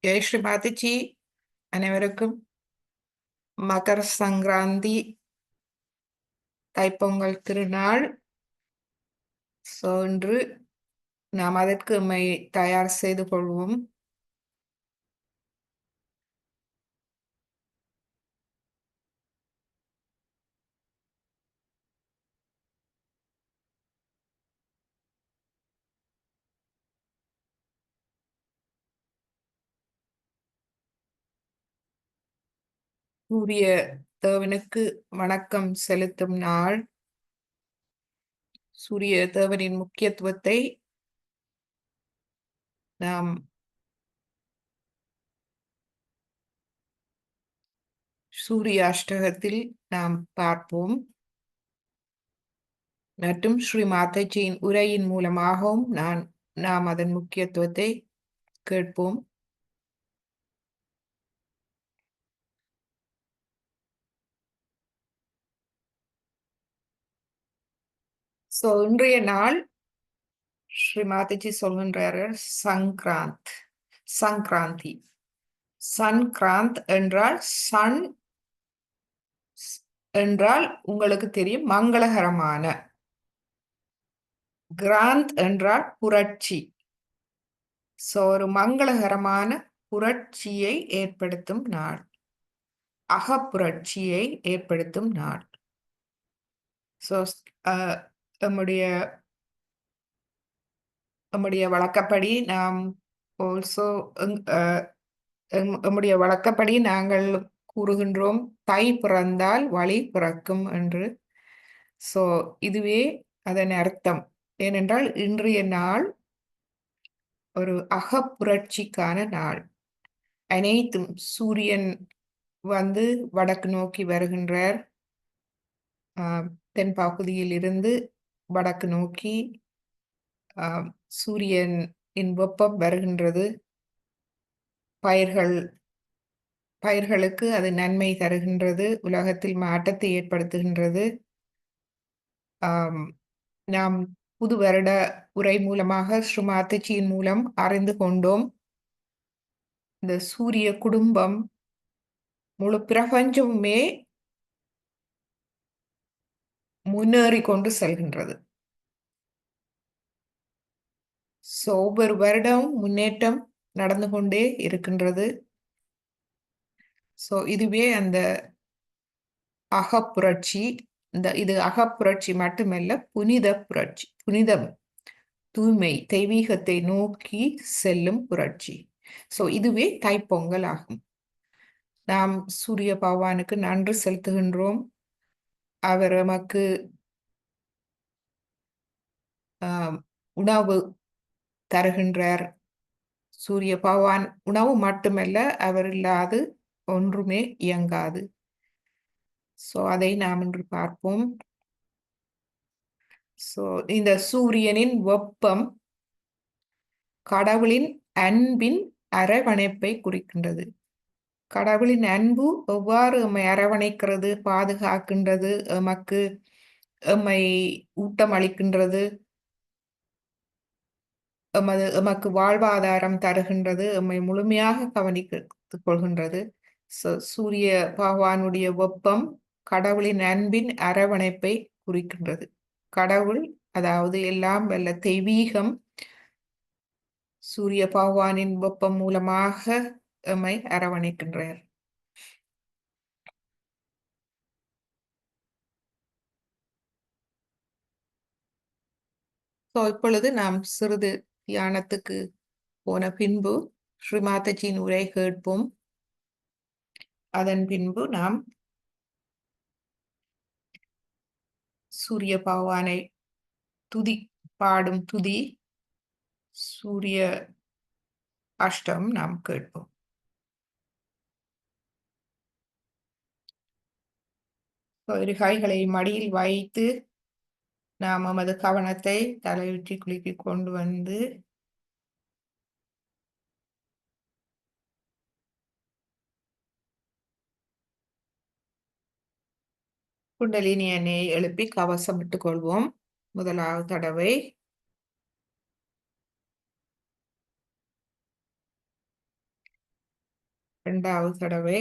ஜெய் ஸ்ரீ மாதாஜி. அனைவருக்கும் மகர சங்கராந்தி தைப்பொங்கல் திருநாள். இன்று நாம் அதற்கு நம்மை தயார் செய்து கொள்வோம். சூரிய தேவனுக்கு வணக்கம் செலுத்தும் நாள். சூரிய தேவனின் முக்கியத்துவத்தை நாம் சூரிய அஷ்டகத்தில் நாம் பார்ப்போம். மற்றும் ஸ்ரீ மாதாஜியின் உரையின் மூலமாகவும் நாம் அதன் முக்கியத்துவத்தை கேட்போம். இன்றைய நாள் ஸ்ரீ மாதாஜி சொல்கின்றார்கள் சங்கராந்தி. சன்கிராந்த் என்றால் சன் என்றால் உங்களுக்கு தெரியும் மங்களகரமான. கிராந்த் என்றால் புரட்சி. ஒரு மங்களகரமான புரட்சியை ஏற்படுத்தும் நாள், அகப்புரட்சியை ஏற்படுத்தும் நாள். நம்முடைய வழக்கப்படி நாம் நம்முடைய வழக்கப்படி நாங்கள் கூறுகின்றோம் தை பிறந்தால் வழி பிறக்கும் என்று. இதுவே அதன் அர்த்தம். ஏனென்றால் இன்றைய நாள் ஒரு அகப்புரட்சிக்கான நாள். அனைத்தும் சூரியன் வடக்கு நோக்கி வருகின்றார். தென் பகுதியில் இருந்து வடக்கு நோக்கி சூரியனின் வெப்பம் வருகின்றது. பயிர்களுக்கு அது நன்மை தருகின்றது, உலகத்தில் மாற்றத்தை ஏற்படுத்துகின்றது. நாம் புது வருட உரை மூலமாக ஸ்ரீ மாதாஜியின் மூலம் அறிந்து கொண்டோம். இந்த சூரிய குடும்பம் முழு பிரபஞ்சமுமே முன்னேறி கொண்டு செல்கின்றது. ஒவ்வொரு வருடமும் முன்னேற்றம் நடந்து கொண்டே இருக்கின்றது. இதுவே அந்த அகப்புரட்சி. இது அகப்புரட்சி மட்டுமல்ல, புனித புரட்சி. புனிதம், தூய்மை, தெய்வீகத்தை நோக்கி செல்லும் புரட்சி. இதுவே தைப்பொங்கல் ஆகும். நாம் சூரிய பகவானுக்கு நன்றி செலுத்துகின்றோம். அவர் நமக்கு உணவு தருகின்றார். சூரிய பகவான் உணவு மட்டுமல்ல, அவர் இல்லாது ஒன்றுமே இயங்காது. அதை நாம் இன்று பார்ப்போம். இந்த சூரியனின் வெப்பம் கடவுளின் அன்பின் அரவணைப்பை குறிக்கின்றது. கடவுளின் அன்பு எவ்வாறு எம்மை அரவணைக்கிறது, பாதுகாக்கின்றது, எம்மை ஊட்டம் அளிக்கின்றது, எமக்கு வாழ்வாதாரம் தருகின்றது, எம்மை முழுமையாக கவனித்துக் கொள்கின்றது. சூரிய பகவானுடைய வெப்பம் கடவுளின் அன்பின் அரவணைப்பை குறிக்கின்றது. கடவுள், அதாவது எல்லாம் வல்ல தெய்வீகம், சூரிய பகவானின் வெப்பம் மூலமாக எம்மை அரவணைக்கின்றார். இப்பொழுது நாம் சிறிது தியானத்துக்கு போன பின்பு ஸ்ரீ மாதாஜியின் உரை கேட்போம். அதன் பின்பு நாம் சூரிய பகவானை பாடும் துதி சூரிய அஷ்டம் நாம் கேட்போம். இரு கைகளை மடியில் வைத்து நாம் நமது கவனத்தை தலையுற்றி குலுக்கி கொண்டு வந்து குண்டலினி எண்ணெயை எழுப்பி கவசமிட்டுக் கொள்வோம். முதலாவது தடவை இரண்டாவது தடவை,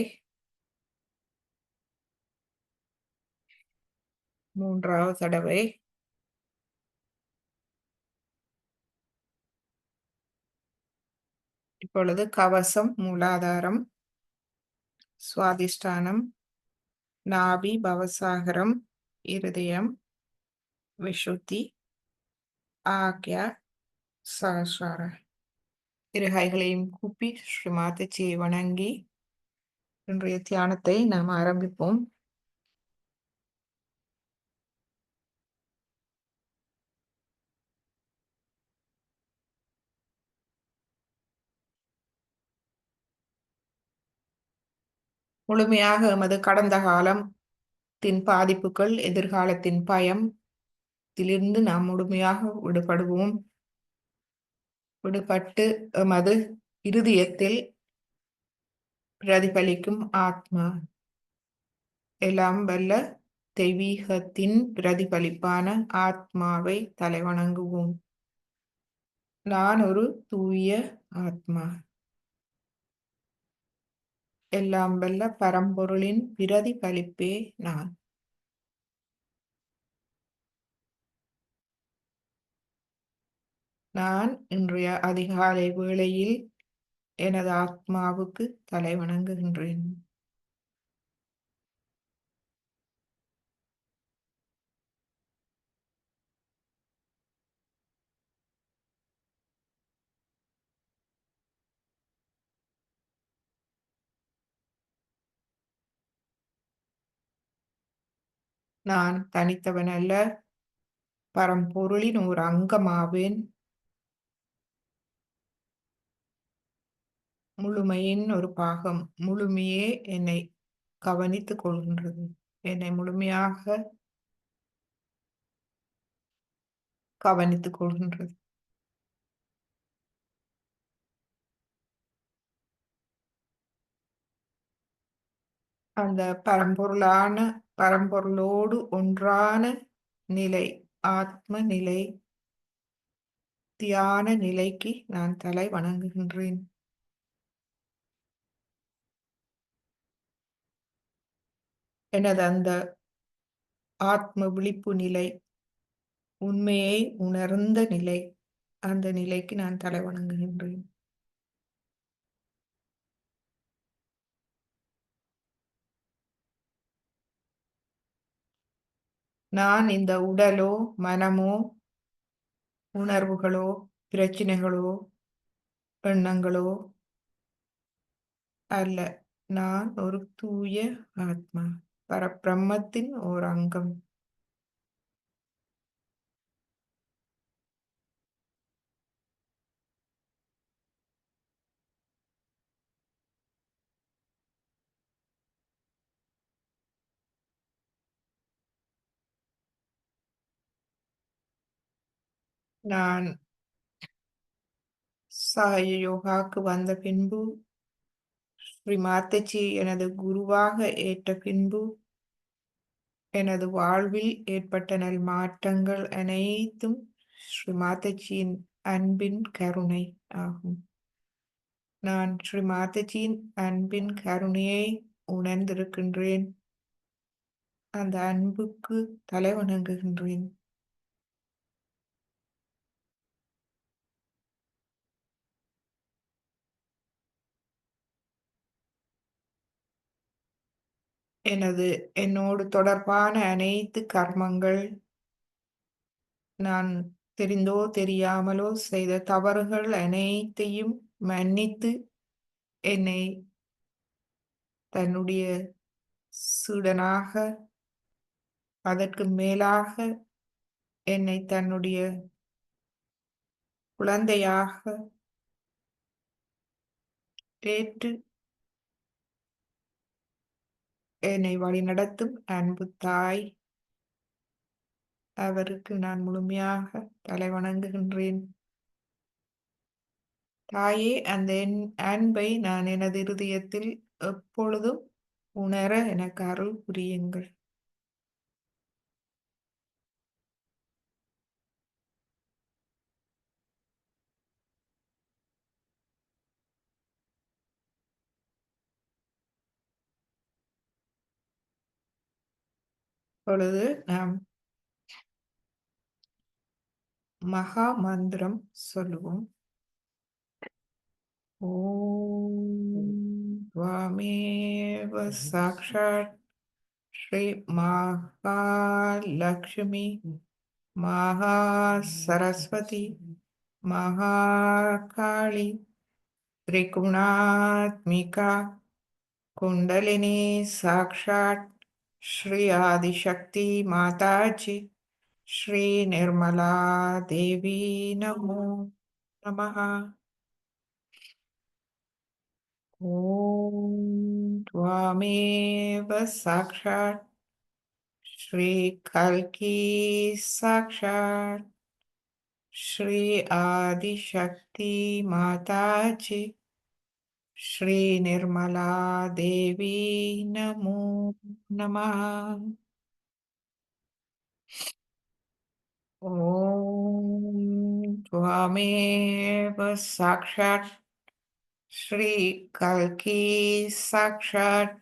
மூன்றாவது தடவை. இப்பொழுது கவசம், மூலாதாரம், சுவாதிஷ்டானம், நாபி, பவசாகரம், இருதயம், விஷுத்தி, ஆக்யா, சஹஸ்ரார. இரு கைகளையும் கூப்பி ஸ்ரீமாதச்சியை வணங்கி இன்றைய தியானத்தை நாம் ஆரம்பிப்போம். முழுமையாக எமது கடந்த காலத்தின் பாதிப்புகள், எதிர்காலத்தின் பயம், இதிலிருந்து நாம் முழுமையாக விடுபடுவோம். விடுபட்டு எமது இருதயத்தில் பிரதிபலிக்கும் ஆத்மா, எல்லாம் வல்ல தெய்வீகத்தின் பிரதிபலிப்பான ஆத்மாவை தலைவணங்குவோம். நான் ஒரு தூய ஆத்மா, எல்லாம் வல்ல பரம்பொருளின் பிரதிபலிப்பே நான். நான் இன்றைய அதிகாலை வேளையில் எனது ஆத்மாவுக்கு தலை வணங்குகின்றேன். நான் தனித்தவன் அல்ல, பரம்பொருளின் ஒரு அங்கமாவேன். முழுமையின் ஒரு பாகம். முழுமையே என்னை கவனித்துக் கொள்கின்றது, என்னை முழுமையாக கவனித்துக் கொள்கின்றது. அந்த பரம்பொருளோடு ஒன்றான நிலை, ஆத்ம நிலை, தியான நிலைக்கு நான் தலை வணங்குகின்றேன். எனது அந்த ஆத்ம விழிப்பு நிலை, உண்மையை உணர்ந்த நிலை, அந்த நிலைக்கு நான் தலை வணங்குகின்றேன். நான் இந்த உடலோ, மனமோ, உணர்வுகளோ, பிரச்சனைகளோ, எண்ணங்களோ அல்ல. நான் ஒரு தூய ஆத்மா, பரபிரம்மத்தின் ஓர் அங்கம். நான் சாய யோகாக்கு வந்த பின்பு, ஸ்ரீ மாத்தச்சி எனது குருவாக ஏற்ற பின்பு, எனது வாழ்வில் ஏற்பட்ட நல் மாற்றங்கள் அனைத்தும் ஸ்ரீ மாதஜியின் அன்பின் கருணை ஆகும். நான் ஸ்ரீ மாதஜியின் அன்பின் கருணையை உணர்ந்திருக்கின்றேன். அந்த அன்புக்கு தலை வணங்குகின்றேன். என்னோடு தொடர்பான அனைத்து கர்மங்கள், நான் தெரிந்தோ தெரியாமலோ செய்த தவறுகள் அனைத்தையும் மன்னித்து என்னை தன்னுடைய சீடனாக, அதற்கு மேலாக என்னை தன்னுடைய குழந்தையாக ஏற்று என்னை வழிநடத்தும் அன்பு தாய், அவருக்கு நான் முழுமையாக தலை வணங்குகின்றேன். தாயே, அந்த அன்பை நான் எனது இருதயத்தில் எப்பொழுதும் உணர எனக்கு அருள் புரியுங்கள். இப்பொழுது நாம் மகா மந்திரம் சொல்லுவோம். ஓம் त्वमेव साक्षात् श्री महालक्ष्मी महासरस्वती महाकाली त्रिगुणात्मिका कुंडलिनी साक्षात् श्री आदिशक्ति माताजी श्री निर्मला देवी नमो नमः. ॐ त्वामेव साक्षात् श्री कल्की साक्षात् श्री आदिशक्ति माताजी श्री निर्मला देवी नमो नमः. ॐ त्वामेव साक्षात् श्री कल्की साक्षात्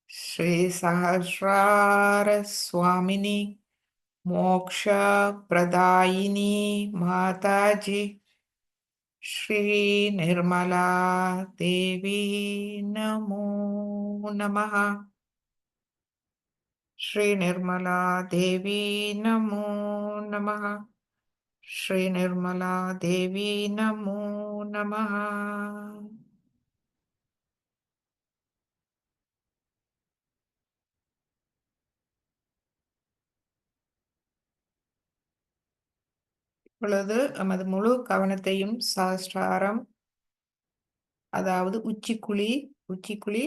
श्री सहस्रार स्वामिनी मोक्ष प्रदायिनी माताजी श्री निर्मला देवी नमो नमः. श्री निर्मला देवी नमो नमः. श्री निर्मला देवी नमो नमः. இப்பொழுது நமது முழு கவனத்தையும் சஹஸ்ராரம், அதாவது உச்சிக்குழி, உச்சிக்குழி,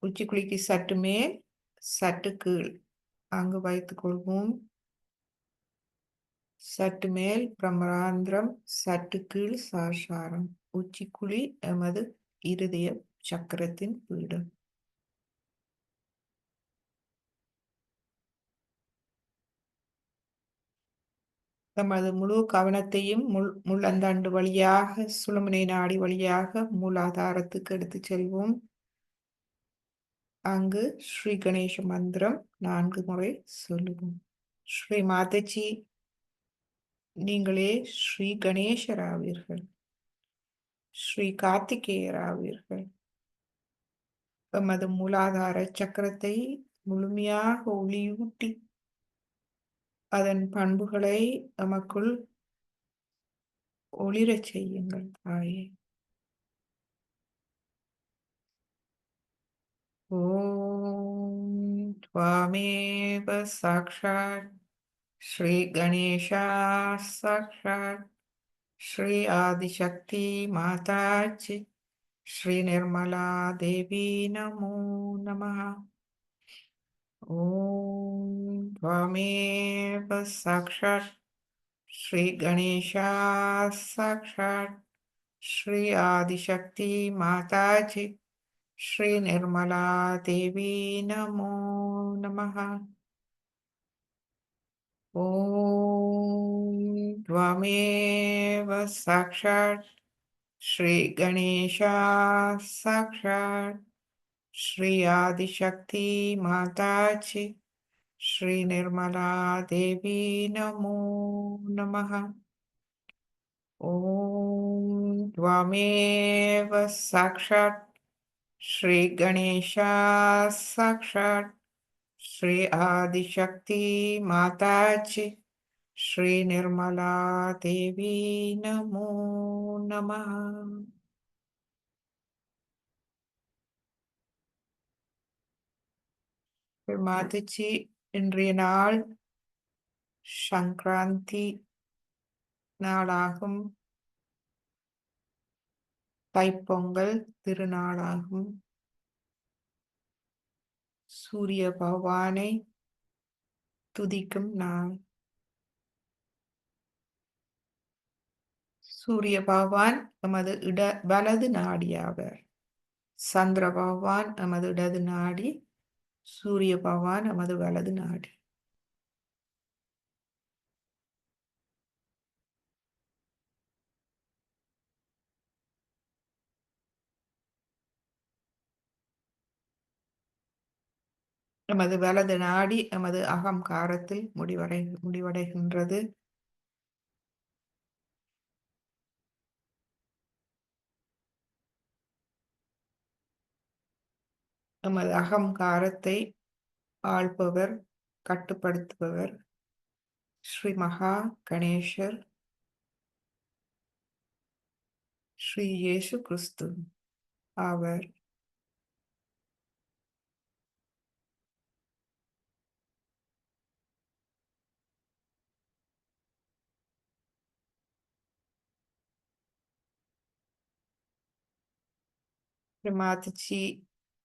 உச்சிக்குழிக்கு சற்று மேல் சற்று கீழ் அங்கு வைத்துக் கொள்வோம். சற்று மேல் பிரம்மராந்திரம், சற்று கீழ் சஹஸ்ராரம். உச்சிக்குழி எமது இருதய சக்கரத்தின் பீடம். நமது முழு கவனத்தையும் முள்ளந்தண்டு வழியாக, சுழுமுனை நாடி வழியாக மூலாதாரத்துக்கு எடுத்துச் செல்வோம். அங்கு ஸ்ரீ கணேச மந்திரம் 4 முறை சொல்லுவோம். ஸ்ரீ மாதாஜி, நீங்களே ஸ்ரீ கணேசராவீர்கள், ஸ்ரீ கார்த்திகேயராவீர்கள். எமது மூலாதார சக்கரத்தை முழுமையாக ஒளியூட்டி அதன் பண்புகளை நமக்குள் ஒளிரச் செய்யுங்கள் தாயே. ஓம் त्वामेव साक्षात् श्री गणेशा साक्षात् श्री आदिशक्ति माताजी श्री निर्मला देवी नमो नमः. ओम त्वमेव साक्षात् श्री गणेशा साक्षात् श्री आदिशक्ति माताजी श्री निर्मला देवी नमो नमः. ओम त्वमेव साक्षात् श्री गणेशा साक्षात् श्री आदिशक्ति माताजी श्री निर्मला देवी नमो नमः. ओम त्वमेव साक्षात् श्री गणेशा साक्षात् श्री आदिशक्ति माताजी श्री निर्मला देवी नमो नमः. மாதாஜி, இன்றைய நாள் சங்கராந்தி நாளாகும், தைப்பொங்கல் திருநாளாகும். சூரிய பகவானை துதிக்கும் நாள். சூரிய பகவான் எமது வலது நாடியாவர். சந்திர பகவான் எமது இடது நாடி, சூரிய பகவான் எமது வலது நாடி. எமது வலது நாடி எமது அகங்காரத்தில் முடிவடைகின்றது. எமது அகங்காரத்தை ஆள்பவர், கட்டுப்படுத்துபவர் ஸ்ரீ மகா கணேசர், ஸ்ரீ இயேசு கிறிஸ்து ஆவர். மாதச்சி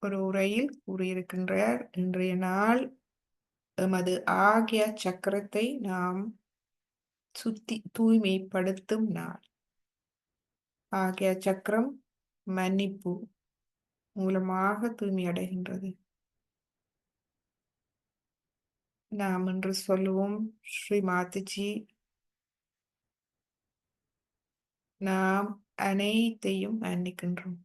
ஒரு உரையில் கூறியிருக்கின்றார், இன்றைய நாள் எமது ஆகிய சக்கரத்தை நாம் தூய்மைப்படுத்தும் நாள். ஆகிய சக்கரம் மன்னிப்பு மூலமாக தூய்மையடைகின்றது. நாம் இன்று சொல்லுவோம், ஸ்ரீ மாதாஜி, நாம் அனைத்தையும் மன்னிக்கின்றோம்.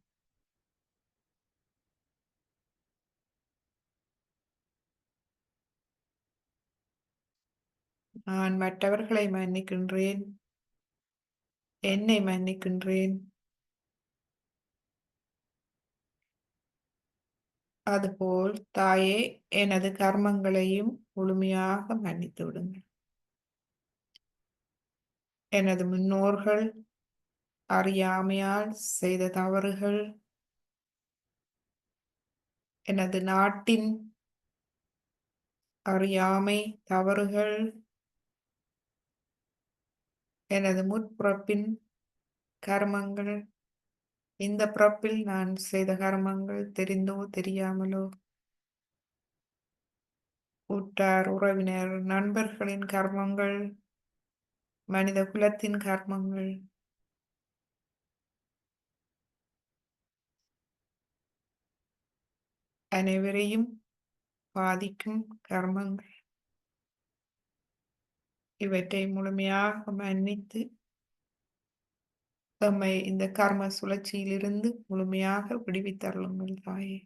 நான் மற்றவர்களை மன்னிக்கின்றேன், என்னை மன்னிக்கின்றேன். அதுபோல் தாயே, எனது கர்மங்களையும் முழுமையாக மன்னித்து விடுங்கள். எனது முன்னோர்கள் அறியாமையால் செய்த தவறுகள், எனது நாட்டின் அறியாமை தவறுகள், எனது முற்பிறப்பின் கர்மங்கள், இந்த பிறப்பில் நான் செய்த கர்மங்கள் தெரிந்தோ தெரியாமலோ, உற்றார் உறவினர் நண்பர்களின் கர்மங்கள், மனித குலத்தின் கர்மங்கள், அனைவரையும் பாதிக்கும் கர்மங்கள், இவற்றை முழுமையாக மன்னித்து எம்மை இந்த கர்ம சுழற்சியிலிருந்து முழுமையாக விடுவித்தருளுங்கள் தாயே.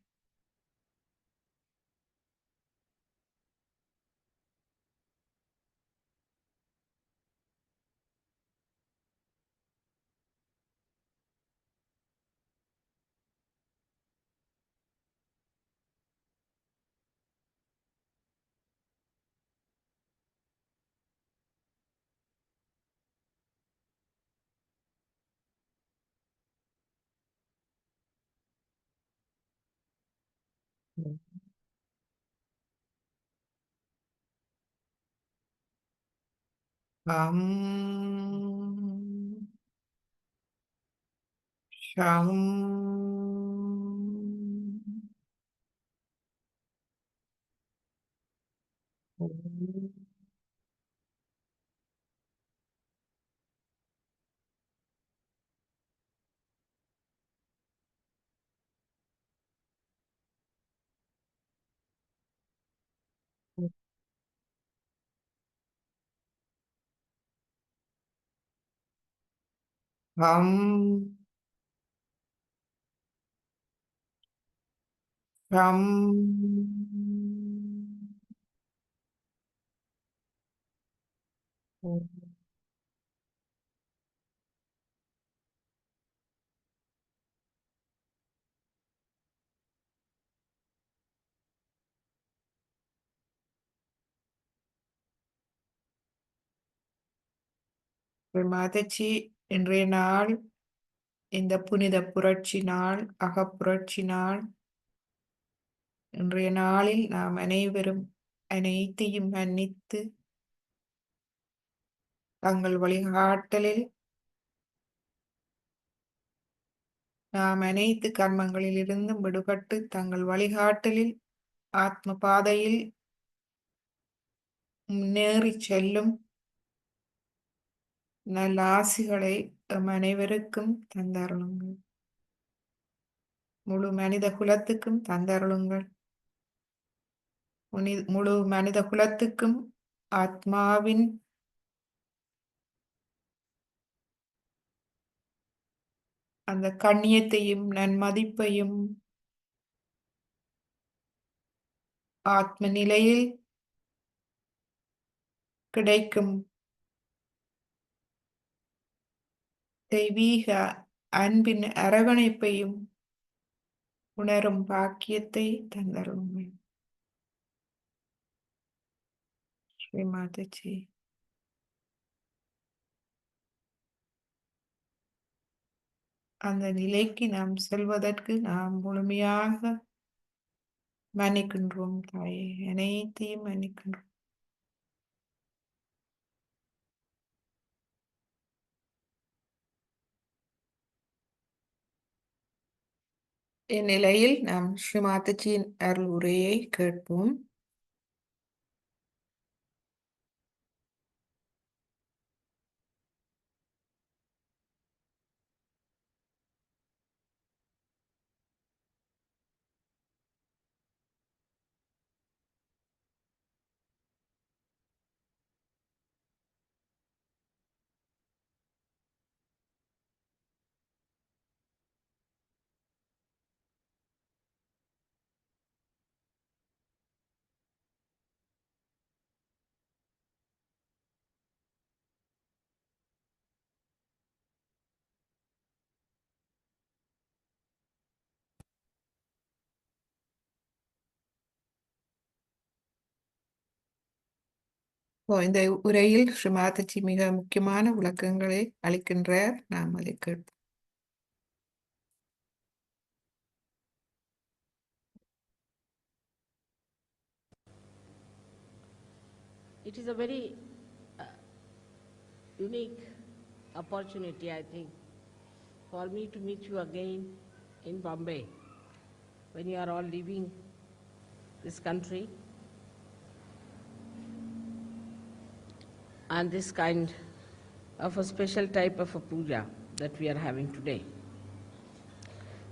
ஷம் ஷம் ஷம் ஷம் மாதச்சி, இன்றைய நாள் இந்த புனித புரட்சி நாள், அகப்புரட்சி நாள். இன்றைய நாளில் நாம் அனைவரும் அனைத்தையும் மன்னித்து தங்கள் வழிகாட்டலில் நாம் அனைத்து கர்மங்களில் இருந்தும் விடுபட்டு தங்கள் வழிகாட்டலில் ஆத்ம பாதையில் முன்னேறி செல்லும் நல்ல ஆசிகளை நம் அனைவருக்கும் தந்தருளுங்கள். முழு மனித குலத்துக்கும் தந்தருளுங்கள். முழு மனித குலத்துக்கும் ஆத்மாவின் அந்த கண்ணியத்தையும் நன்மதிப்பையும் ஆத்ம நிலையில் கிடைக்கும் தெய்வீக அன்பின் அரவணைப்பையும் உணரும் பாக்கியத்தை தந்தருமே. ஸ்ரீ மாதாஜி. அந்த நிலைக்கு நாம் செல்வதற்கு நாம் முழுமையாக மன்னிக்கின்றோம் தாயே, அனைத்தையும் மன்னிக்கின்றோம். இந்நிலையில் நாம் ஸ்ரீ மாதாஜியின் அருள் உரையை கேட்போம். இந்த உரையில் ஸ்ரீ மாதாஜி மிக முக்கியமான விளக்கங்களை அளிக்கின்றார். நாம் அதை கேட்போம். It is a very unique opportunity, I think, for me to meet you again in Bombay when you are all leaving this country, and this kind of a special type of a puja that we are having today.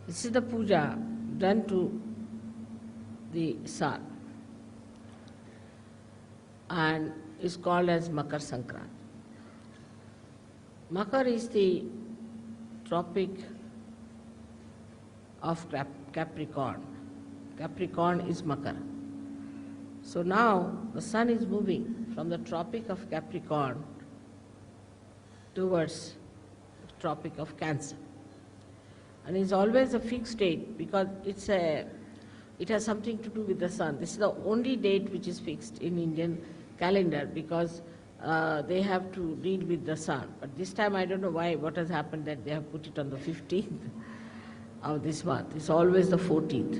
This is the puja done to the sun and is called as Makar Sankrant. Makar is the tropic of Capricorn. Capricorn is Makar. So now the sun is moving from the tropic of Capricorn towards the tropic of Cancer. And it's always a fixed date because it has something to do with the sun. This is the only date which is fixed in Indian calendar because they have to deal with the sun. But this time I don't know why, what has happened that they have put it on the 15th of this month. It's always the 14th.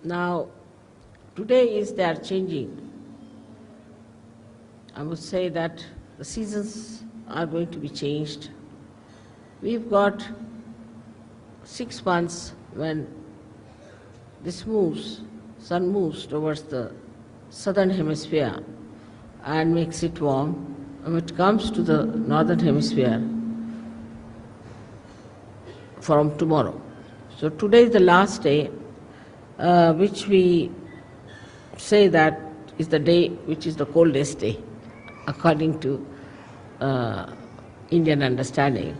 Now, today they are changing. I would say that the seasons are going to be changed. We've got 6 months when this sun moves towards the southern hemisphere and makes it warm. When it comes to the northern hemisphere from tomorrow. So today is the last day, which we say that is the day which is the coldest day, according to Indian understanding.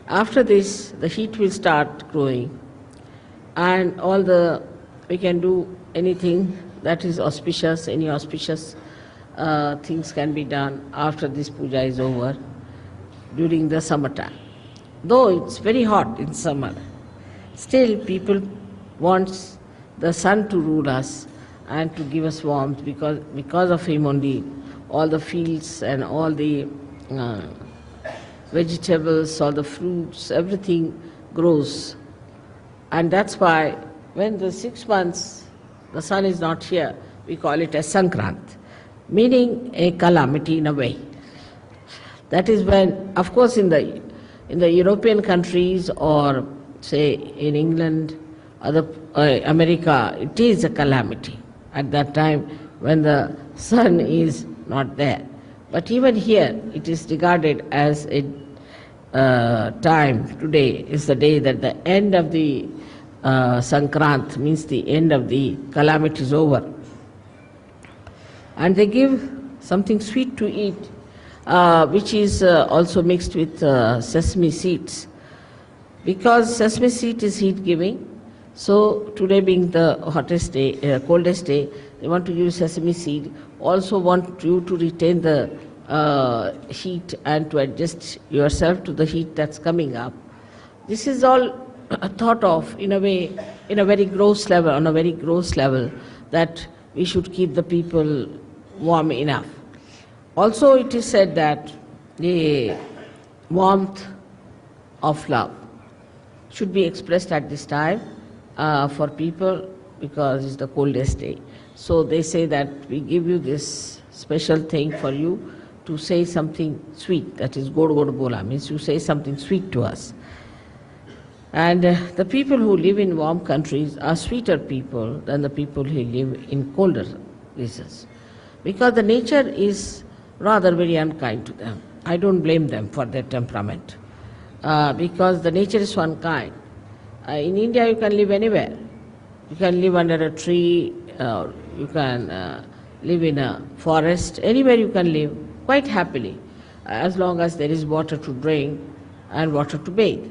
After this, the heat will start growing, and we can do anything that is auspicious, any auspicious things can be done after this puja is over during the summertime. Though it's very hot in summer, still people want the sun to rule us and to give us warmth because of him only all the fields and all the vegetables, all the fruits, everything grows. And that's why when the 6 months the sun is not here, we call it as Sankrant, meaning a calamity in a way. That is when, of course, in the European countries or say in England, America, it is a calamity at that time when the sun is not there. But even here, it is regarded as a time. Today is the day that the end of the Sankrant, means the end of the calamity is over. And they give something sweet to eat, which is also mixed with sesame seeds. Because sesame seed is heat giving, So today being the hottest day, coldest day, they want to use sesame seed. Also want you to retain the heat and to adjust yourself to the heat that's coming up. This is all thought of in a way, in a very gross level, on a very gross level, that we should keep the people warm enough. Also, it is said that the warmth of love should be expressed at this time for people because it's the coldest day. So they say that we give you this special thing for you to say something sweet, that is god god bola, means you say something sweet to us. And the people who live in warm countries are sweeter people than the people who live in colder places, because the nature is rather very unkind to them. I don't blame them for their temperament, because the nature is one kind. In India you can live anywhere. You can live under a tree, you can live in a forest, anywhere you can live quite happily, as long as there is water to drink and water to bathe.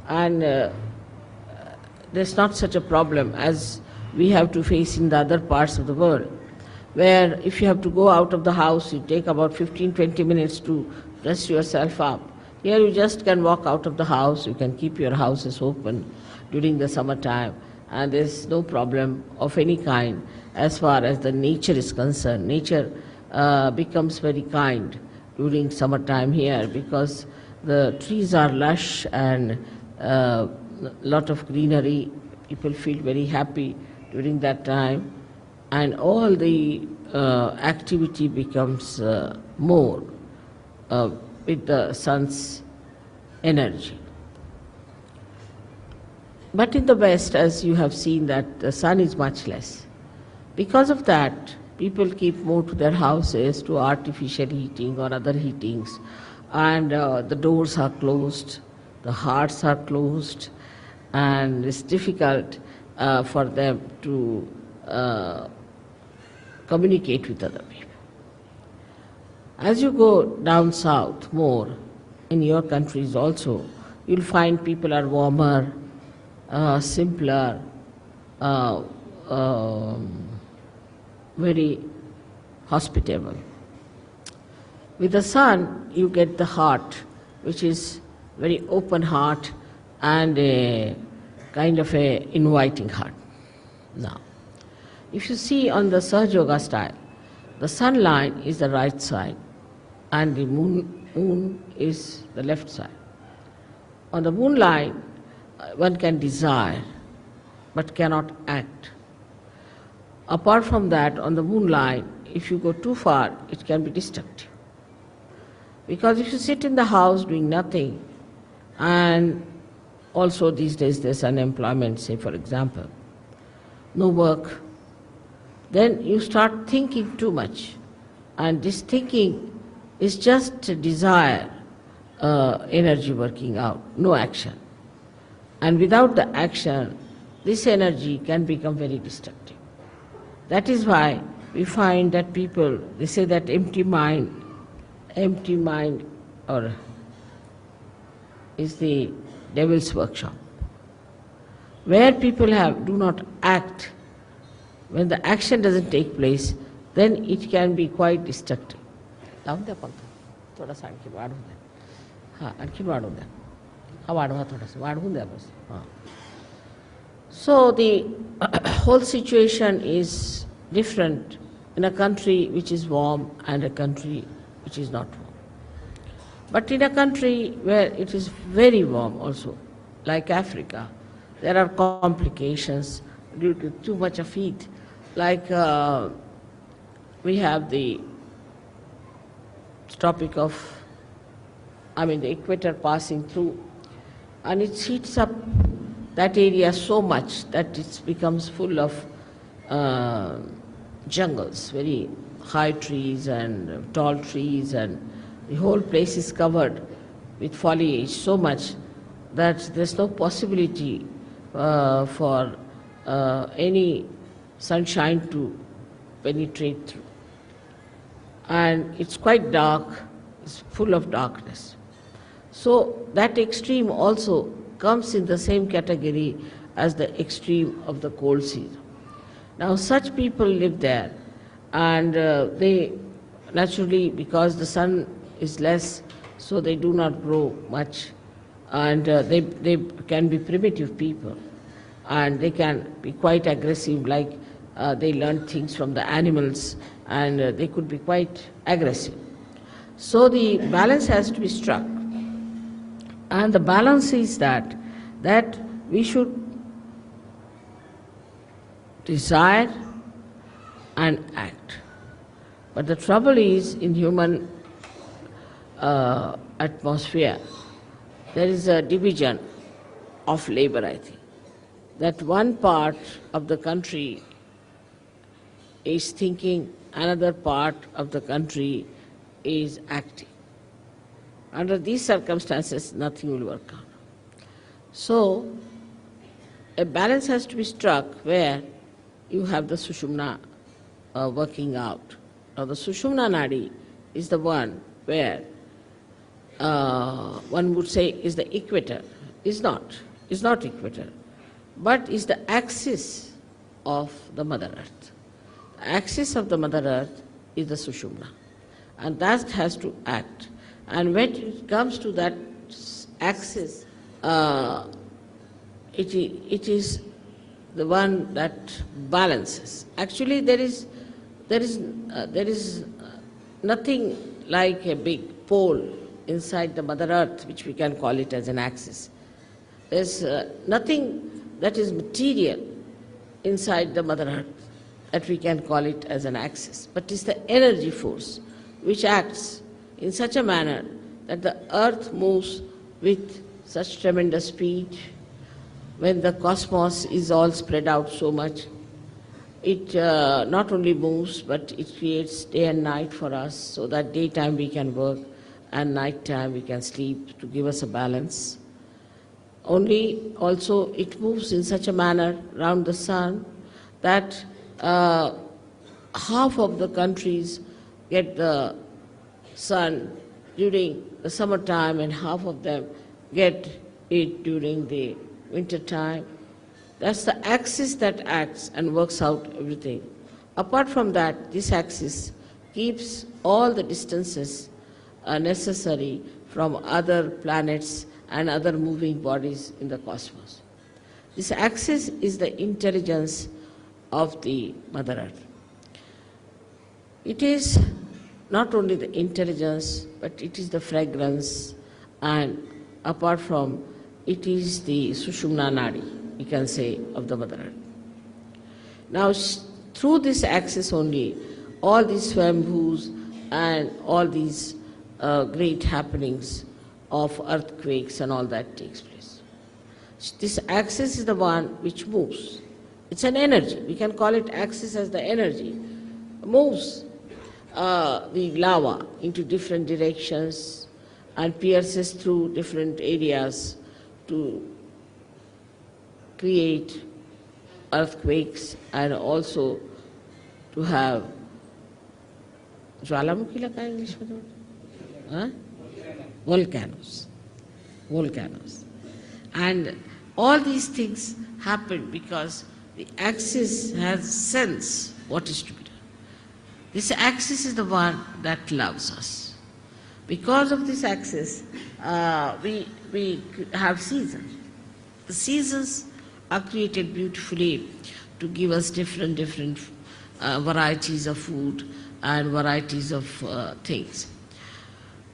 And there's not such a problem as we have to face in the other parts of the world, where if you have to go out of the house, you take about 15-20 minutes to dress yourself up. Here you just can walk out of the house, you can keep your houses open during the summertime, and there's no problem of any kind as far as the nature is concerned. Nature becomes very kind during summertime here because the trees are lush and lot of greenery. People feel very happy during that time, and all the activity becomes more with the sun's energy. But in the West, as you have seen, that the sun is much less. Because of that, people keep more to their houses, to artificial heating or other heatings, and the doors are closed, the hearts are closed, and it's difficult for them to communicate with other people. As you go down south more, in your countries also, you'll find people are warmer, simpler, very hospitable. With the sun, you get the heart, which is very open heart and a kind of a inviting heart. Now, if you see on the Sahaja Yoga style, the sun line is the right side and the moon is the left side. On the moon line, one can desire but cannot act. Apart from that, on the moon line, if you go too far, it can be destructive. Because if you sit in the house doing nothing, and also these days there's unemployment, say for example, no work, then you start thinking too much. And this thinking is just a desire, energy working out, no action. And without the action, this energy can become very destructive. That is why we find that people, they say that empty mind or is the devil's workshop. Where people do not act, when the action doesn't take place, then it can be quite destructive. लावून द्या पंखा थोडासा आणखी वाढवून द्या हां आणखी वाढवून द्या हा वाढवा थोडासा वाढवून द्या बस हां. So the whole situation is different in a country which is warm and a country which is not warm. But in a country where it is very warm also, like Africa, there are complications due to too much of heat. Like we have the topic of, the equator passing through, and it heats up that area so much that it becomes full of jungles, very high trees and tall trees, and the whole place is covered with foliage so much that there's no possibility for any sunshine to penetrate through. And it's quite dark, it's full of darkness. So that extreme also comes in the same category as the extreme of the cold season. Now such people live there, and they naturally, because the sun is less, so they do not grow much, and they can be primitive people, and they can be quite aggressive, like they learn things from the animals, and they could be quite aggressive. So the balance has to be struck, and the balance is that we should desire and act. But the trouble is, in human atmosphere, there is a division of labor, I think. That one part of the country is thinking, another part of the country is acting. Under these circumstances, nothing will work out. So, a balance has to be struck where you have the Sushumna working out. Now, the Sushumna Nadi is the one where one would say is the equator. Is not equator, but is the axis of the Mother Earth. The axis of the Mother Earth is the Sushumna, and that has to act. And when it comes to that axis, it is the one that balances. Actually, there is nothing like a big pole inside the Mother Earth, which we can call it as an axis. There's nothing that is material inside the Mother Earth that we can call it as an axis, but it's the energy force which acts in such a manner that the Earth moves with such tremendous speed. When the cosmos is all spread out so much, it not only moves, but it creates day and night for us, so that daytime we can work and nighttime we can sleep, to give us a balance. Only also it moves in such a manner around the sun that half of the countries get the sun during the summertime and half of them get it during the winter time. That's the axis that acts and works out everything. Apart from that, this axis keeps all the distances necessary from other planets and other moving bodies in the cosmos. This axis is the intelligence of the Mother Earth. It is not only the intelligence, but it is the fragrance, and apart from it is the Sushumna Nadi, we can say, of the Mother Earth. Now, through this axis only, all these swambhus and all these great happenings of earthquakes and all that takes place. This axis is the one which moves. It's an energy. We can call it axis as the energy. Moves the lava into different directions and pierces through different areas to create earthquakes and also to have Jwalamukhi laka English mein? Huh? Volcanoes. And all these things happen because the axis has sense what is to be done. This axis is the one that loves us. Because of this axis, we have seasons. The seasons are created beautifully to give us different varieties of food and varieties of things.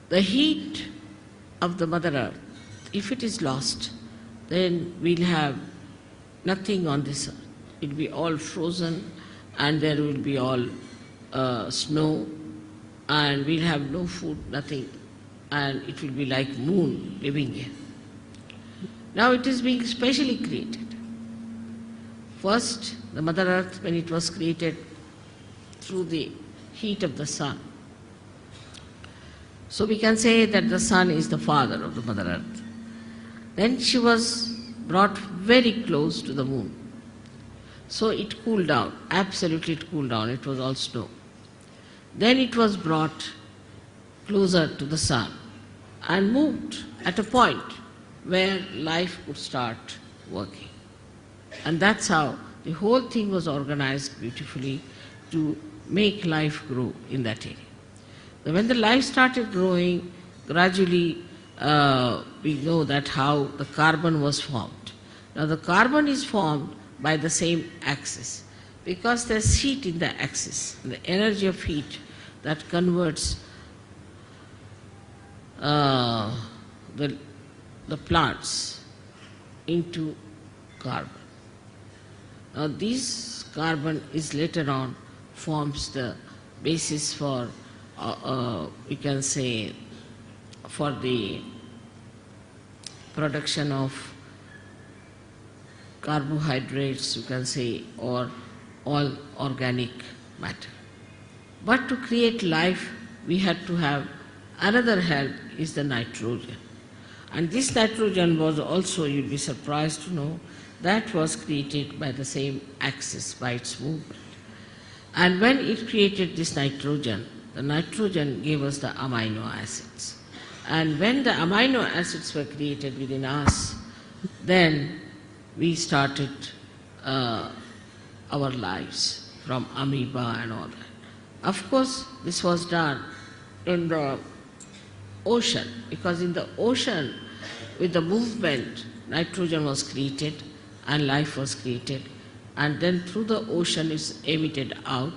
The heat of the Mother Earth, if it is lost, then we'll have nothing on this earth. It will be all frozen, and there will be all snow, and we'll have no food, nothing, and it will be like moon living here. Now it is being specially created. First, the Mother Earth, when it was created through the heat of the sun. So we can say that the sun is the father of the Mother Earth. Then she was brought very close to the moon. So it cooled down, absolutely it cooled down, it was all snow. Then it was brought closer to the sun and moved at a point where life could start working. And that's how the whole thing was organized beautifully to make life grow in that area. When the life started growing, gradually we know that how the carbon was formed. Now the carbon is formed by the same axis because there's heat in the axis, the energy of heat that converts the plants into carbon. Now this carbon is later on forms the basis for, we can say, for the production of carbohydrates, you can say, or all organic matter. But to create life, we had to have another help, is the nitrogen. And this nitrogen was also, you'll be surprised to know, that was created by the same axis, by its movement. And when it created this nitrogen, the nitrogen gave us the amino acids. And when the amino acids were created within us, then we started our lives from amoeba and all that. Of course, this was done in the ocean, because in the ocean, with the movement, nitrogen was created and life was created, and then through the ocean is emitted out,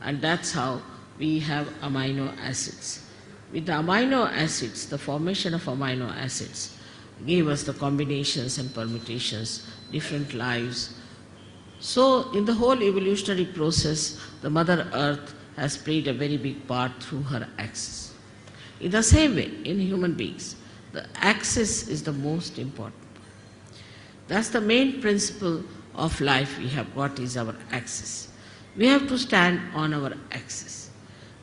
and that's how we have amino acids. With the amino acids, the formation of amino acids gave us the combinations and permutations, different lives. So in the whole evolutionary process, the Mother Earth has played a very big part through her axis. In the same way, in human beings, the axis is the most important. That's the main principle of life we have got, is our axis. We have to stand on our axis.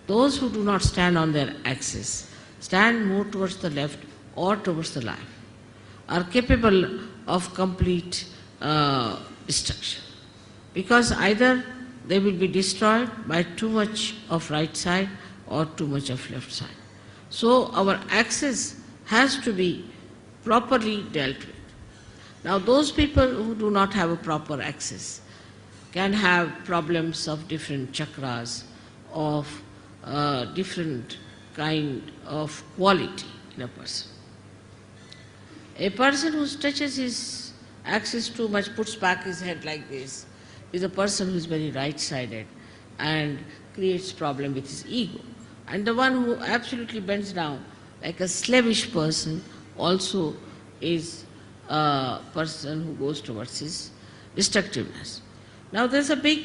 Those who do not stand on their axis, stand more towards the left or towards the right, are capable of complete destruction. Because either they will be destroyed by too much of right side or too much of left side. So our axis has to be properly dealt with. Now those people who do not have a proper axis can have problems of different chakras, of different kind of quality in a person. A person who stretches his axis too much, puts back his head like this, is a person who is very right-sided and creates problem with his ego. And the one who absolutely bends down, like a slavish person, also is a person who goes towards his destructiveness. Now there's a big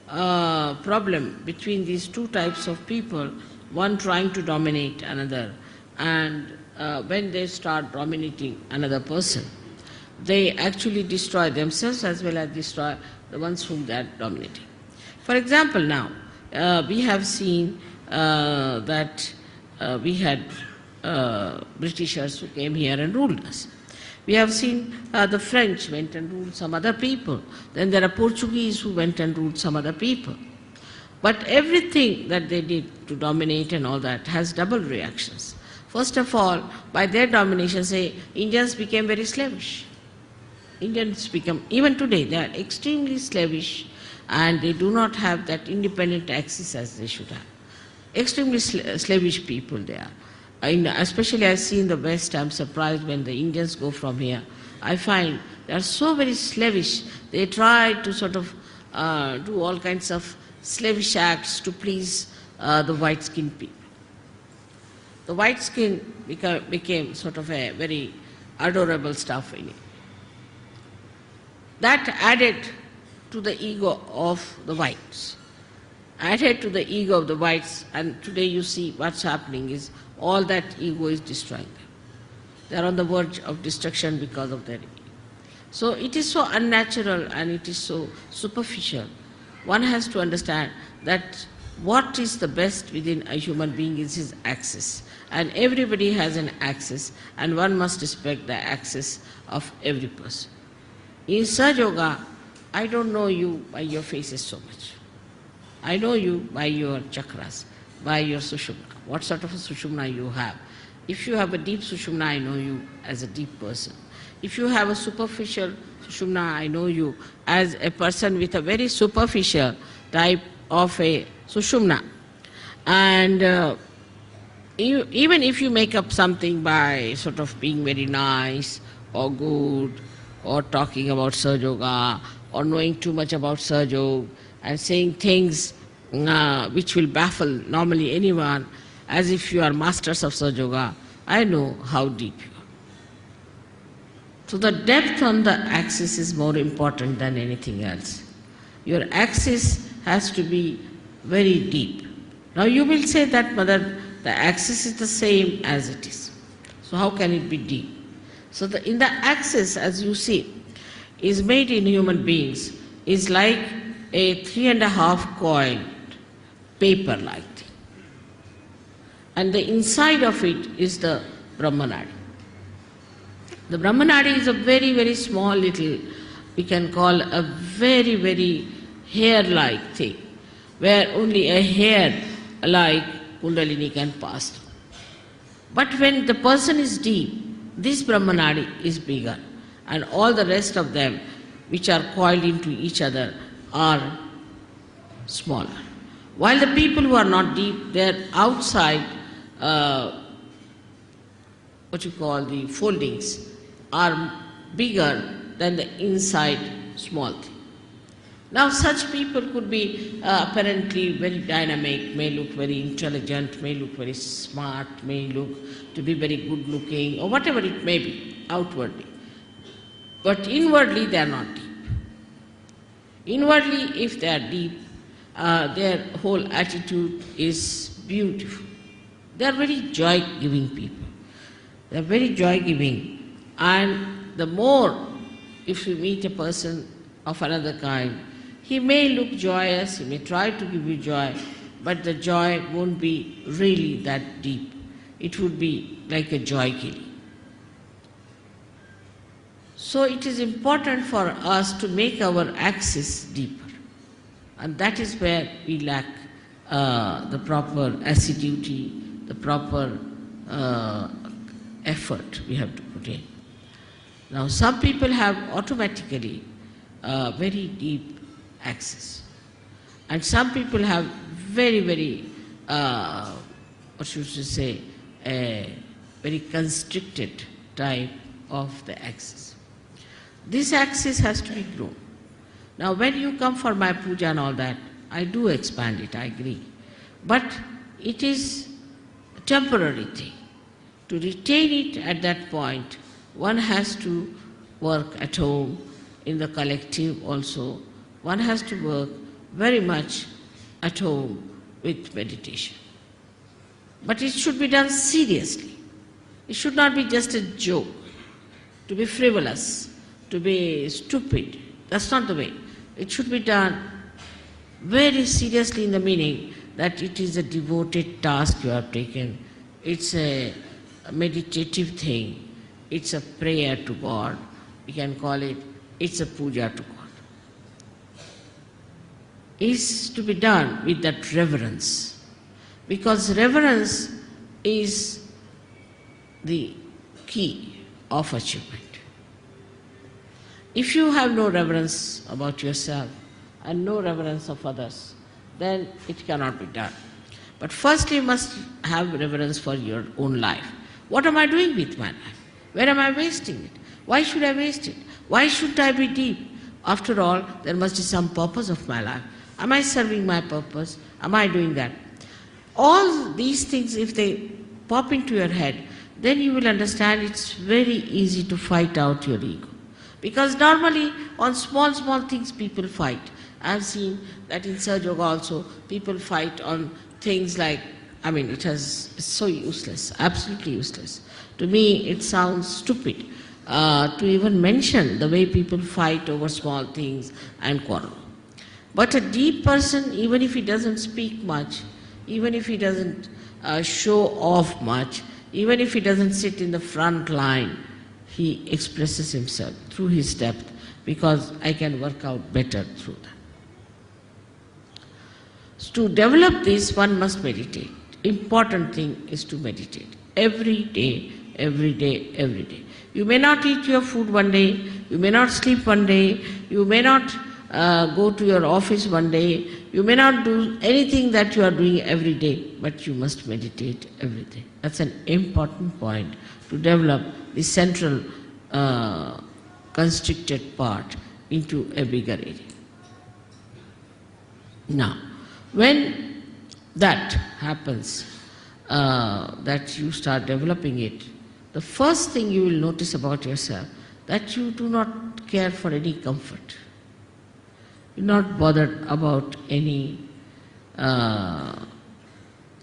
problem between these two types of people, one trying to dominate another, and when they start dominating another person, they actually destroy themselves as well as destroy the ones whom they are dominating. For example, now, we have seen that we had Britishers who came here and ruled us. We have seen the French went and ruled some other people. Then there are Portuguese who went and ruled some other people. But everything that they did to dominate and all that has double reactions. First of all, by their domination, say, Indians became very slavish. Indians become, even today, they are extremely slavish and they do not have that independent axis as they should have. Extremely slavish people they are. Especially I see in the West, I'm surprised when the Indians go from here. I find they are so very slavish. They try to sort of do all kinds of slavish acts to please the white-skinned people. The white skin became sort of a very adorable stuff in it. That added to the ego of the whites. Added to the ego of the whites, and today you see what's happening is all that ego is destroying them. They are on the verge of destruction because of their ego. So it is so unnatural and it is so superficial. One has to understand that what is the best within a human being is his axis. And everybody has an axis, and one must respect the axis of every person. In Sahaja Yoga, I don't know you by your faces so much. I know you by your chakras, by your sushumna, what sort of a sushumna you have. If you have a deep Sushumna, I know you as a deep person. If you have a superficial Sushumna, I know you as a person with a very superficial type of a Sushumna. And even if you make up something by sort of being very nice or good or talking about Sahaja Yoga or knowing too much about Sahaja Yoga and saying things which will baffle normally anyone as if you are masters of Sahaja Yoga, I know how deep you are. So the depth on the axis is more important than anything else. Your axis has to be very deep. Now you will say that, Mother, the axis is the same as it is. So how can it be deep? So in the axis, as you see, is made in human beings, is like a 3.5 coiled paper-like thing. And the inside of it is the Brahmanadi. The Brahmanadi is a very, very small little, we can call a very, very hair-like thing, where only a hair like Kundalini can pass through. But when the person is deep, this Brahmanadi is bigger, and all the rest of them, which are coiled into each other, are smaller. While the people who are not deep, their outside, what you call the foldings, are bigger than the inside small thing. Now such people could be apparently very dynamic, may look very intelligent, may look very smart, may look to be very good looking, or whatever it may be, outwardly. But inwardly they are not deep. Inwardly, if they are deep, their whole attitude is beautiful. They are very joy-giving people. They are very joy-giving. And the more, if you meet a person of another kind, he may look joyous, he may try to give you joy, but the joy won't be really that deep. It would be like a joy killing. So it is important for us to make our axis deeper. And that is where we lack the proper assiduity, the proper effort we have to put in. Now some people have automatically very deep axis. And some people have very, very, what should you say, a very constricted type of the axis. This axis has to be grown. Now when you come for my puja and all that, I do expand it, I agree. But it is a temporary thing. To retain it at that point, one has to work at home, in the collective also. One has to work very much at home with meditation. But it should be done seriously. It should not be just a joke, to be frivolous, to be stupid. That's not the way. It should be done very seriously in the meaning that it is a devoted task you have taken. It's a meditative thing. It's a prayer to God. We can call it, it's a puja to God. Is to be done with that reverence, because reverence is the key of achievement. If you have no reverence about yourself and no reverence of others, then it cannot be done. But first you must have reverence for your own life. What am I doing with my life? Where am I wasting it? Why should I waste it? Why should I be deep? After all, there must be some purpose of my life. Am I serving my purpose? Am I doing that? All these things, if they pop into your head, then you will understand it's very easy to fight out your ego. Because normally on small, small things people fight. I've seen that in Sahaja Yoga also, people fight on things like, it's so useless, absolutely useless. To me, it sounds stupid to even mention the way people fight over small things and quarrel. But a deep person, even if he doesn't speak much, even if he doesn't show off much, even if he doesn't sit in the front line, he expresses himself through his depth, because I can work out better through that. So to develop this, one must meditate. Important thing is to meditate. every day, every day, every day. You may not eat your food one day, you may not sleep one day, you may not go to your office one day, you may not do anything that you are doing every day, but you must meditate every day. That's an important point to develop the central constricted part into a bigger area. Now, when that happens, that you start developing it, the first thing you will notice about yourself, that you do not care for any comfort. You're not bothered about any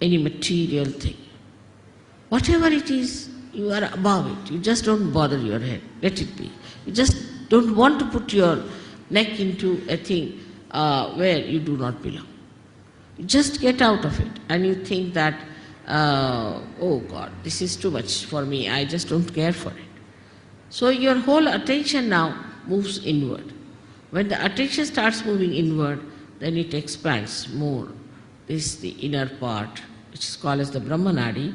material thing. Whatever it is, you are above it. You just don't bother your head. Let it be. You just don't want to put your neck into a thing where you do not belong. You just get out of it and you think that, oh God, this is too much for me. I just don't care for it. So your whole attention now moves inward. When the attention starts moving inward, then it expands more. This is the inner part, which is called as the Brahmanadi,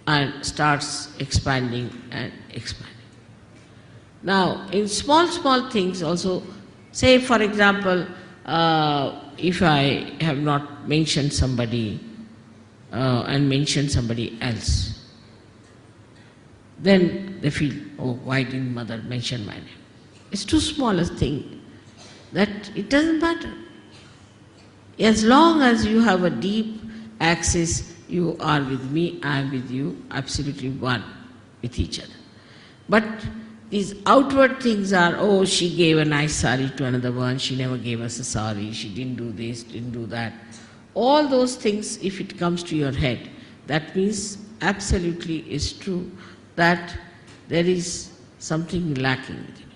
and starts expanding and expanding. Now, in small, small things also, say for example, if I have not mentioned somebody and mentioned somebody else, then they feel, oh, why didn't mother mention my name? It's too small a thing that it doesn't matter. As long as you have a deep axis, you are with me, I am with you, absolutely one with each other. But these outward things are, oh, she gave a nice sari to another one, she never gave us a sari, she didn't do this, didn't do that. All those things, if it comes to your head, that means absolutely is true that there is something lacking with you.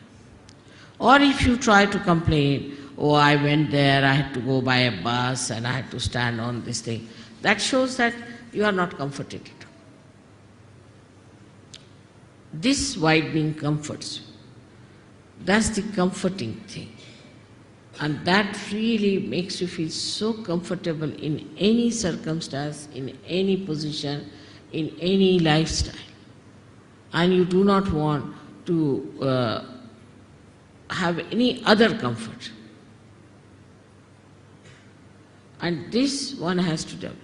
Or if you try to complain, oh, I went there, I had to go by a bus and I had to stand on this thing, that shows that you are not comforted. This widening comforts you. That's the comforting thing. And that really makes you feel so comfortable in any circumstance, in any position, in any lifestyle. And you do not want to have any other comfort. And this one has to develop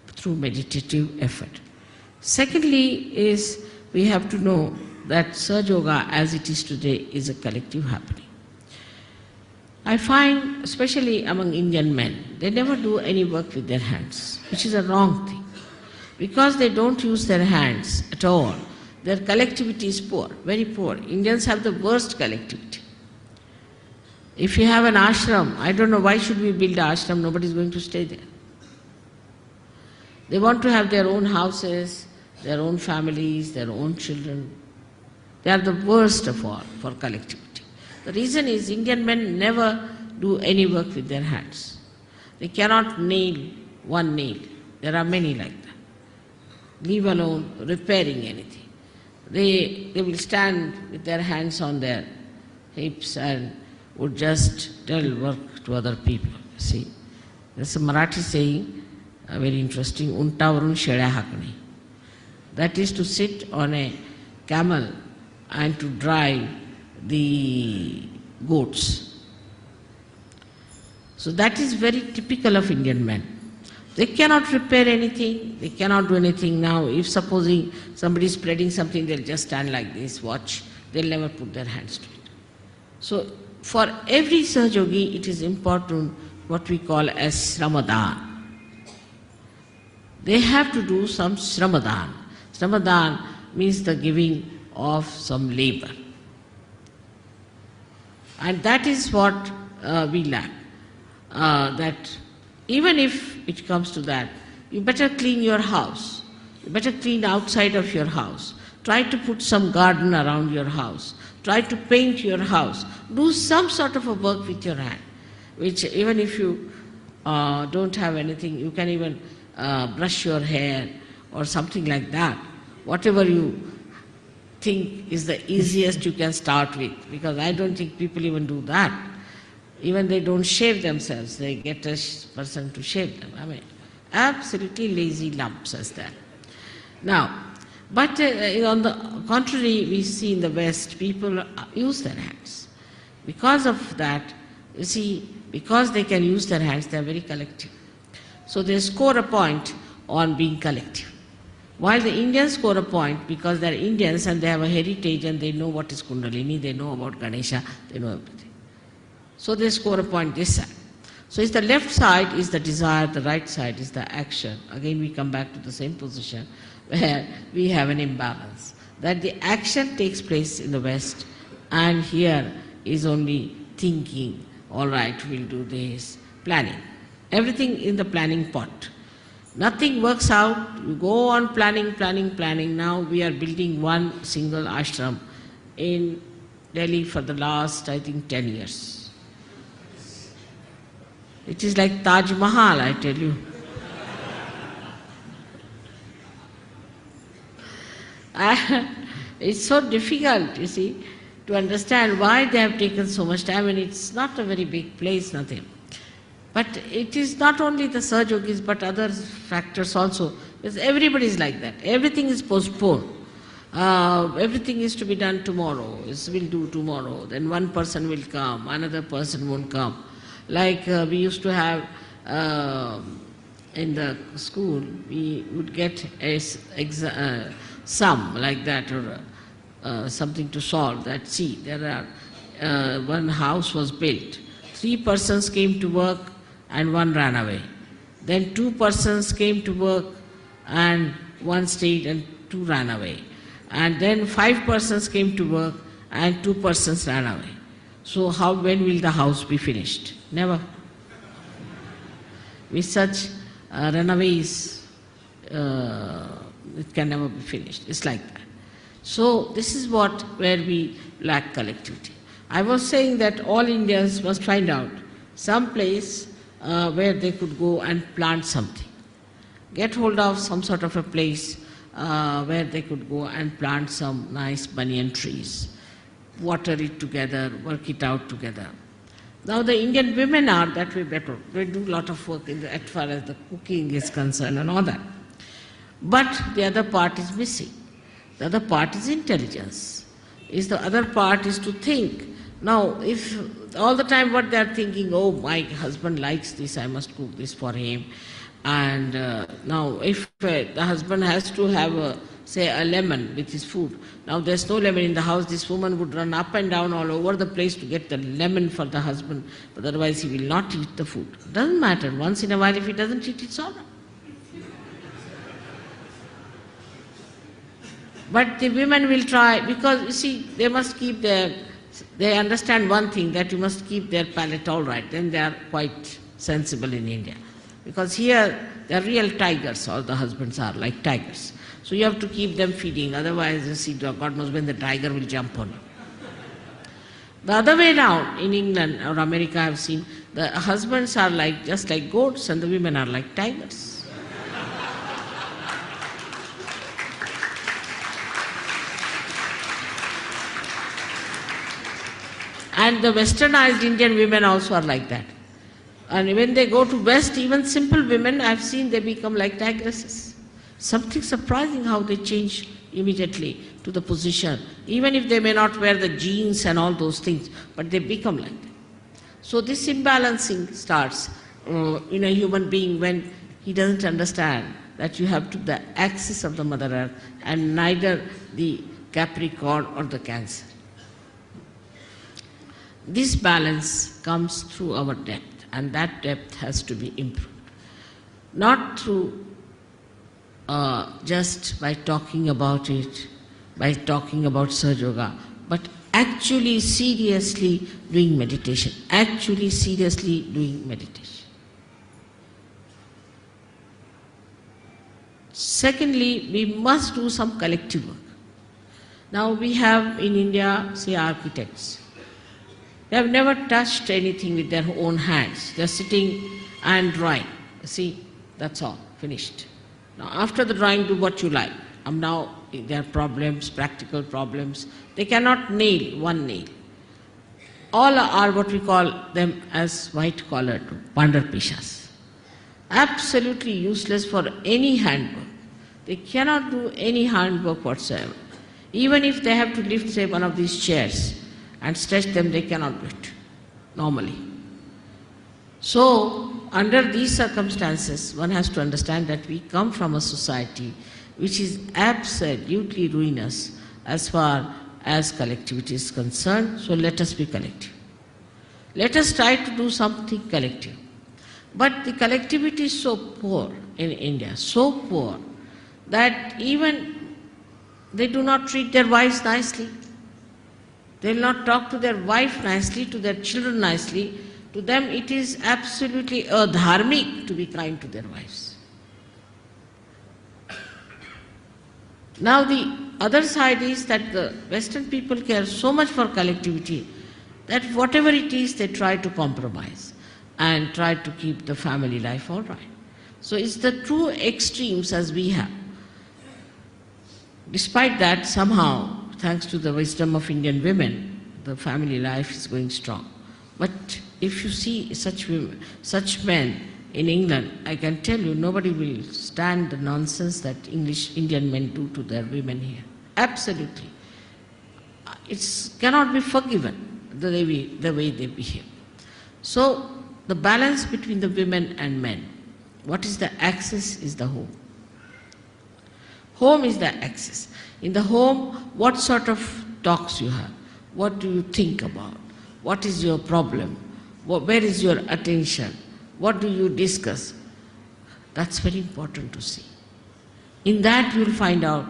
through meditative effort. Secondly is, we have to know that Sahaja Yoga as it is today is a collective happening. I find, especially among Indian men, they never do any work with their hands, which is a wrong thing. Because they don't use their hands at all, their collectivity is poor, very poor. Indians have the worst collectivity. If you have an ashram, I don't know why should we build an ashram, nobody is going to stay there. They want to have their own houses, their own families, their own children. They are the worst of all for collectivity. The reason is Indian men never do any work with their hands. They cannot nail one nail. There are many like that. Leave alone repairing anything. They will stand with their hands on their hips and would just tell work to other people. See, there's a Marathi saying, very interesting, untavarun sheळ्या हाकणे. That is to sit on a camel and to drive the goats. So that is very typical of Indian men. They cannot repair anything, they cannot do anything now. If supposing somebody is spreading something, they'll just stand like this, watch. They'll never put their hands to it. So for every Sahaja Yogi, it is important what we call as Sramadan. They have to do some Sramadan. Sramadan means the giving of some labor. And that is what we lack. That even if it comes to that, you better clean your house. You better clean outside of your house. Try to put some garden around your house. Try to paint your house. Do some sort of a work with your hand, which even if you don't have anything, you can even brush your hair or something like that. Whatever you think is the easiest you can start with, because I don't think people even do that. Even they don't shave themselves, they get a person to shave them. I mean, absolutely lazy lumps as that. Now, but on the contrary, we see in the West, people use their hands. Because of that, you see, because they can use their hands, they are very collective. So they score a point on being collective. While the Indians score a point because they are Indians and they have a heritage and they know what is Kundalini, they know about Ganesha, they know everything. So they score a point this side. So it's the left side is the desire, the right side is the action. Again we come back to the same position where we have an imbalance. That the action takes place in the West and here is only thinking, all right, we'll do this, planning. Everything in the planning pot. Nothing works out, you go on planning. Now we are building one single ashram in Delhi for the last, I think, 10 years. It is like Taj Mahal, I tell you. It's so difficult, you see, to understand why they have taken so much time, and it's not a very big place, nothing. But it is not only the Sahajogis, but other factors also. Because everybody is like that. Everything is postponed. Everything is to be done tomorrow. We'll do tomorrow. Then one person will come, another person won't come. Like we used to have in the school, we would get a sum like that or something to solve. That see, there are one house was built. 3 persons came to work and 1 ran away. Then 2 persons came to work and 1 stayed and 2 ran away. And then 5 persons came to work and 2 persons ran away. So when will the house be finished? Never. With such runaways, it can never be finished. It's like that. So this is where we lack collectivity. I was saying that all Indians must find out some place where they could go and plant something. Get hold of some sort of a place where they could go and plant some nice banyan trees, water it together, work it out together. Now the Indian women are that way better. They do a lot of work as far as the cooking is concerned and all that. But the other part is missing. The other part is intelligence. The other part is to think. Now, if all the time what they are thinking, oh, my husband likes this, I must cook this for him. And now, if the husband has to have, say, a lemon with his food, now there's no lemon in the house, this woman would run up and down all over the place to get the lemon for the husband, but otherwise he will not eat the food. Doesn't matter. Once in a while, if he doesn't eat, it's all right. But the women will try, because you see, they must keep they understand one thing, that you must keep their palate all right, then they are quite sensible in India. Because here, they are real tigers, all the husbands are like tigers. So you have to keep them feeding, otherwise, you see, God knows when the tiger will jump on you. The other way around, in England or America, I have seen, the husbands are just like goats and the women are like tigers. And the westernized Indian women also are like that. And when they go to West, even simple women, I've seen they become like tigresses. Something surprising how they change immediately to the position. Even if they may not wear the jeans and all those things, but they become like that. So this imbalancing starts in a human being when he doesn't understand that you have to the axis of the Mother Earth and neither the Capricorn or the Cancer. This balance comes through our depth, and that depth has to be improved. Not through just by talking about it, by talking about Sahaja Yoga, but actually seriously doing meditation. Actually seriously doing meditation. Secondly, we must do some collective work. Now we have in India, say, architects. They have never touched anything with their own hands. They are sitting and drawing. See, that's all, finished. Now after the drawing, do what you like. Now there are problems, practical problems. They cannot nail one nail. All are what we call them as white-collared pandar pishas. Absolutely useless for any handwork. They cannot do any hard work whatsoever. Even if they have to lift, say, one of these chairs and stretch them, they cannot do it normally. So, under these circumstances, one has to understand that we come from a society which is absolutely ruinous as far as collectivity is concerned. So, let us be collective. Let us try to do something collective. But the collectivity is so poor in India, so poor, that even they do not treat their wives nicely. They will not talk to their wife nicely, to their children nicely. To them it is absolutely adharmic to be kind to their wives. Now the other side is that the Western people care so much for collectivity that whatever it is they try to compromise and try to keep the family life all right. So it's the two extremes as we have. Despite that, somehow, thanks to the wisdom of Indian women, the family life is going strong. But if you see such women, such men in England, I can tell you nobody will stand the nonsense that Indian men do to their women here. Absolutely. It cannot be forgiven the way they behave. So the balance between the women and men, what is the axis is the home. Home is the axis. In the home, what sort of talks you have? What do you think about? What is your problem? Where is your attention? What do you discuss? That's very important to see. In that you will find out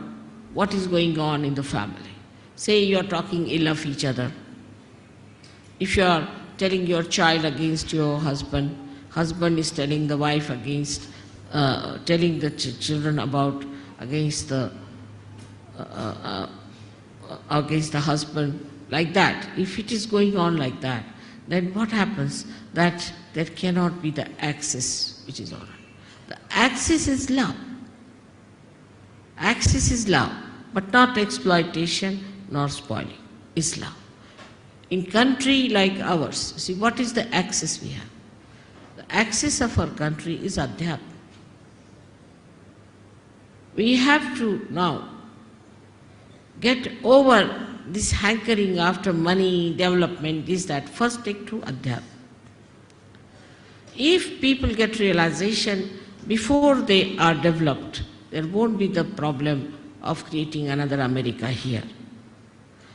what is going on in the family. Say you are talking ill of each other. If you are telling your child against your husband, husband is telling the wife against, telling the children about against the husband, like that. If it is going on like that, then what happens? That there cannot be the axis which is all right. The axis is love. Axis is love, but not exploitation nor spoiling. Is love. In country like ours, see what is the axis we have? The axis of our country is Adhyatma. We have to now get over this hankering after money, development, this, that. First take to Adhyatma. If people get realization before they are developed, there won't be the problem of creating another America here.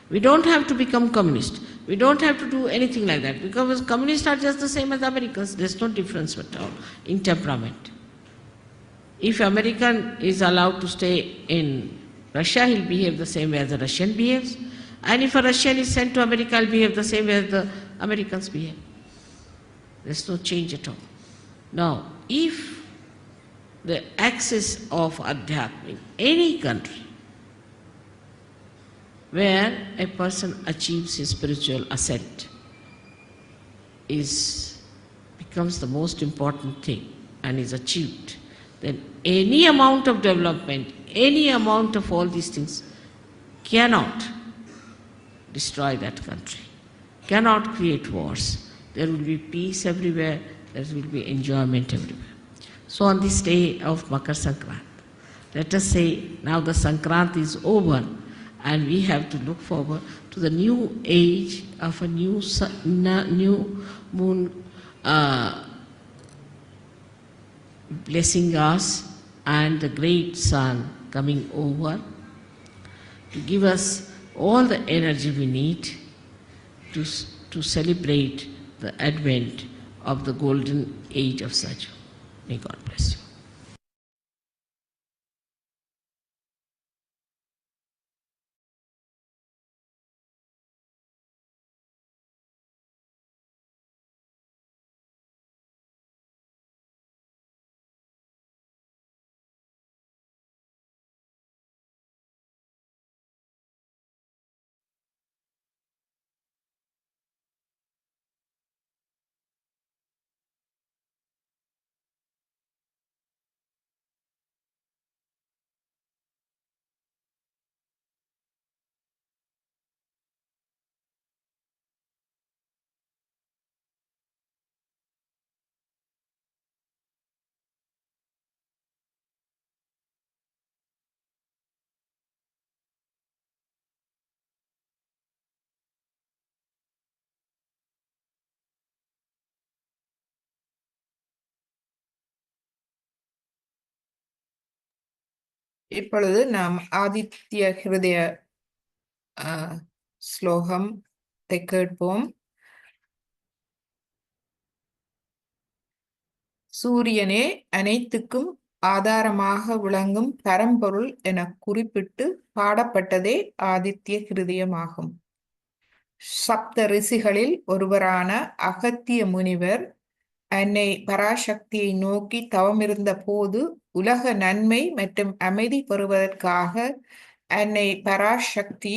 We don't have to become communist. We don't have to do anything like that, because communists are just the same as Americans. There's no difference at all in temperament. If American is allowed to stay in Russia, he'll behave the same way as the Russian behaves. And if a Russian is sent to America, he'll behave the same way as the Americans behave. There's no change at all. Now, if the axis of Adhyatma in any country where a person achieves his spiritual ascent becomes the most important thing and is achieved, then any amount of development, any amount of all these things cannot destroy that country, cannot create wars. There will be peace everywhere, there will be enjoyment everywhere. So on this day of Makar Sankranti, let us say now the Sankranti is over and we have to look forward to the new age of a new moon blessing us and the great sun coming over to give us all the energy we need to celebrate the advent of the golden age of Saju. May God bless you. இப்பொழுது நாம் ஆதித்ய ஹிருதய ஸ்லோகத்தை கேட்போம். சூரியனே அனைத்துக்கும் ஆதாரமாக விளங்கும் பரம்பொருள் என குறிப்பிட்டு பாடப்பட்டதே ஆதித்ய ஹிருதயமாகும். சப்த ரிஷிகளில் ஒருவரான அகத்திய முனிவர் அன்னை பராசக்தியை நோக்கி தவமிருந்த போது உலக நன்மை மற்றும் அமைதி பெறுவதற்காக அன்னை பராசக்தி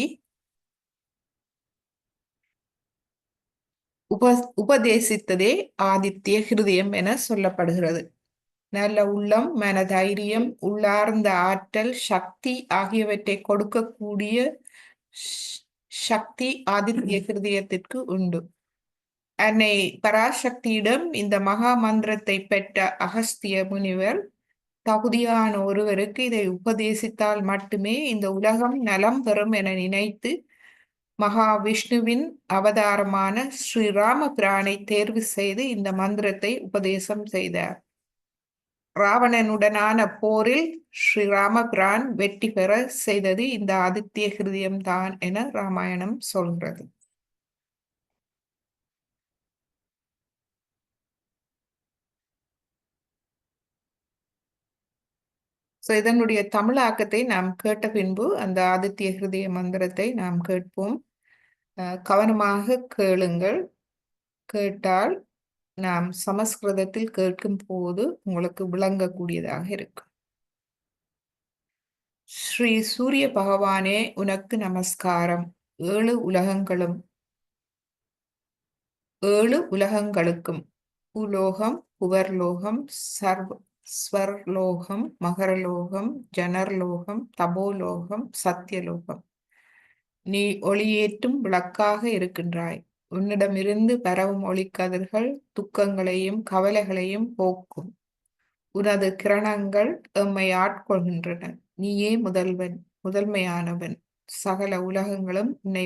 உபதேசித்ததே ஆதித்ய ஹிருதயம் என சொல்லப்படுகிறது. நல்ல உள்ளம், மனதைரியம், உள்ளார்ந்த ஆற்றல், சக்தி ஆகியவற்றை கொடுக்கக்கூடிய சக்தி ஆதித்ய ஹிருதயத்திற்கு உண்டு. அன்னை பராசக்தியிடம் இந்த மகா மந்திரத்தை பெற்ற அகஸ்திய முனிவர் தகுதியான ஒருவருக்கு இதை உபதேசித்தால் மட்டுமே இந்த உலகம் நலம் பெறும் என நினைத்து மகாவிஷ்ணுவின் அவதாரமான ஸ்ரீராம பிரானை தேர்வு செய்து இந்த மந்திரத்தை உபதேசம் செய்தார். ராவணனுடனான போரில் ஸ்ரீராம பிரான் வெற்றி பெற செய்தது இந்த ஆதித்ய ஹிருதயம் தான் என ராமாயணம் சொல்கிறது. இதனுடைய தமிழாக்கத்தை நாம் கேட்ட பின்பு அந்த ஆதித்ய ஹிருதய மந்திரத்தை நாம் கேட்போம். கவனமாக கேளுங்கள். கேட்டால் நாம் சமஸ்கிருதத்தில் கேட்கும் போது உங்களுக்கு விளங்கக்கூடியதாக இருக்கும். ஸ்ரீ சூரிய பகவானே, உனக்கு நமஸ்காரம். ஏழு உலகங்களுக்கும் உலோகம், புவர்லோகம், ஸ்வர்லோகம், மகரலோகம், ஜனர்லோகம், தபோலோகம், சத்தியலோகம். நீ ஒளியேற்றும் விளக்காக இருக்கின்றாய். உன்னிடமிருந்து பரவும் ஒளிக்கதிர்கள் துக்கங்களையும் கவலைகளையும் போக்கும். உனது கிரணங்கள் எம்மை ஆட்கொள்கின்றன. நீயே முதன்மையானவன். சகல உலகங்களும் உன்னை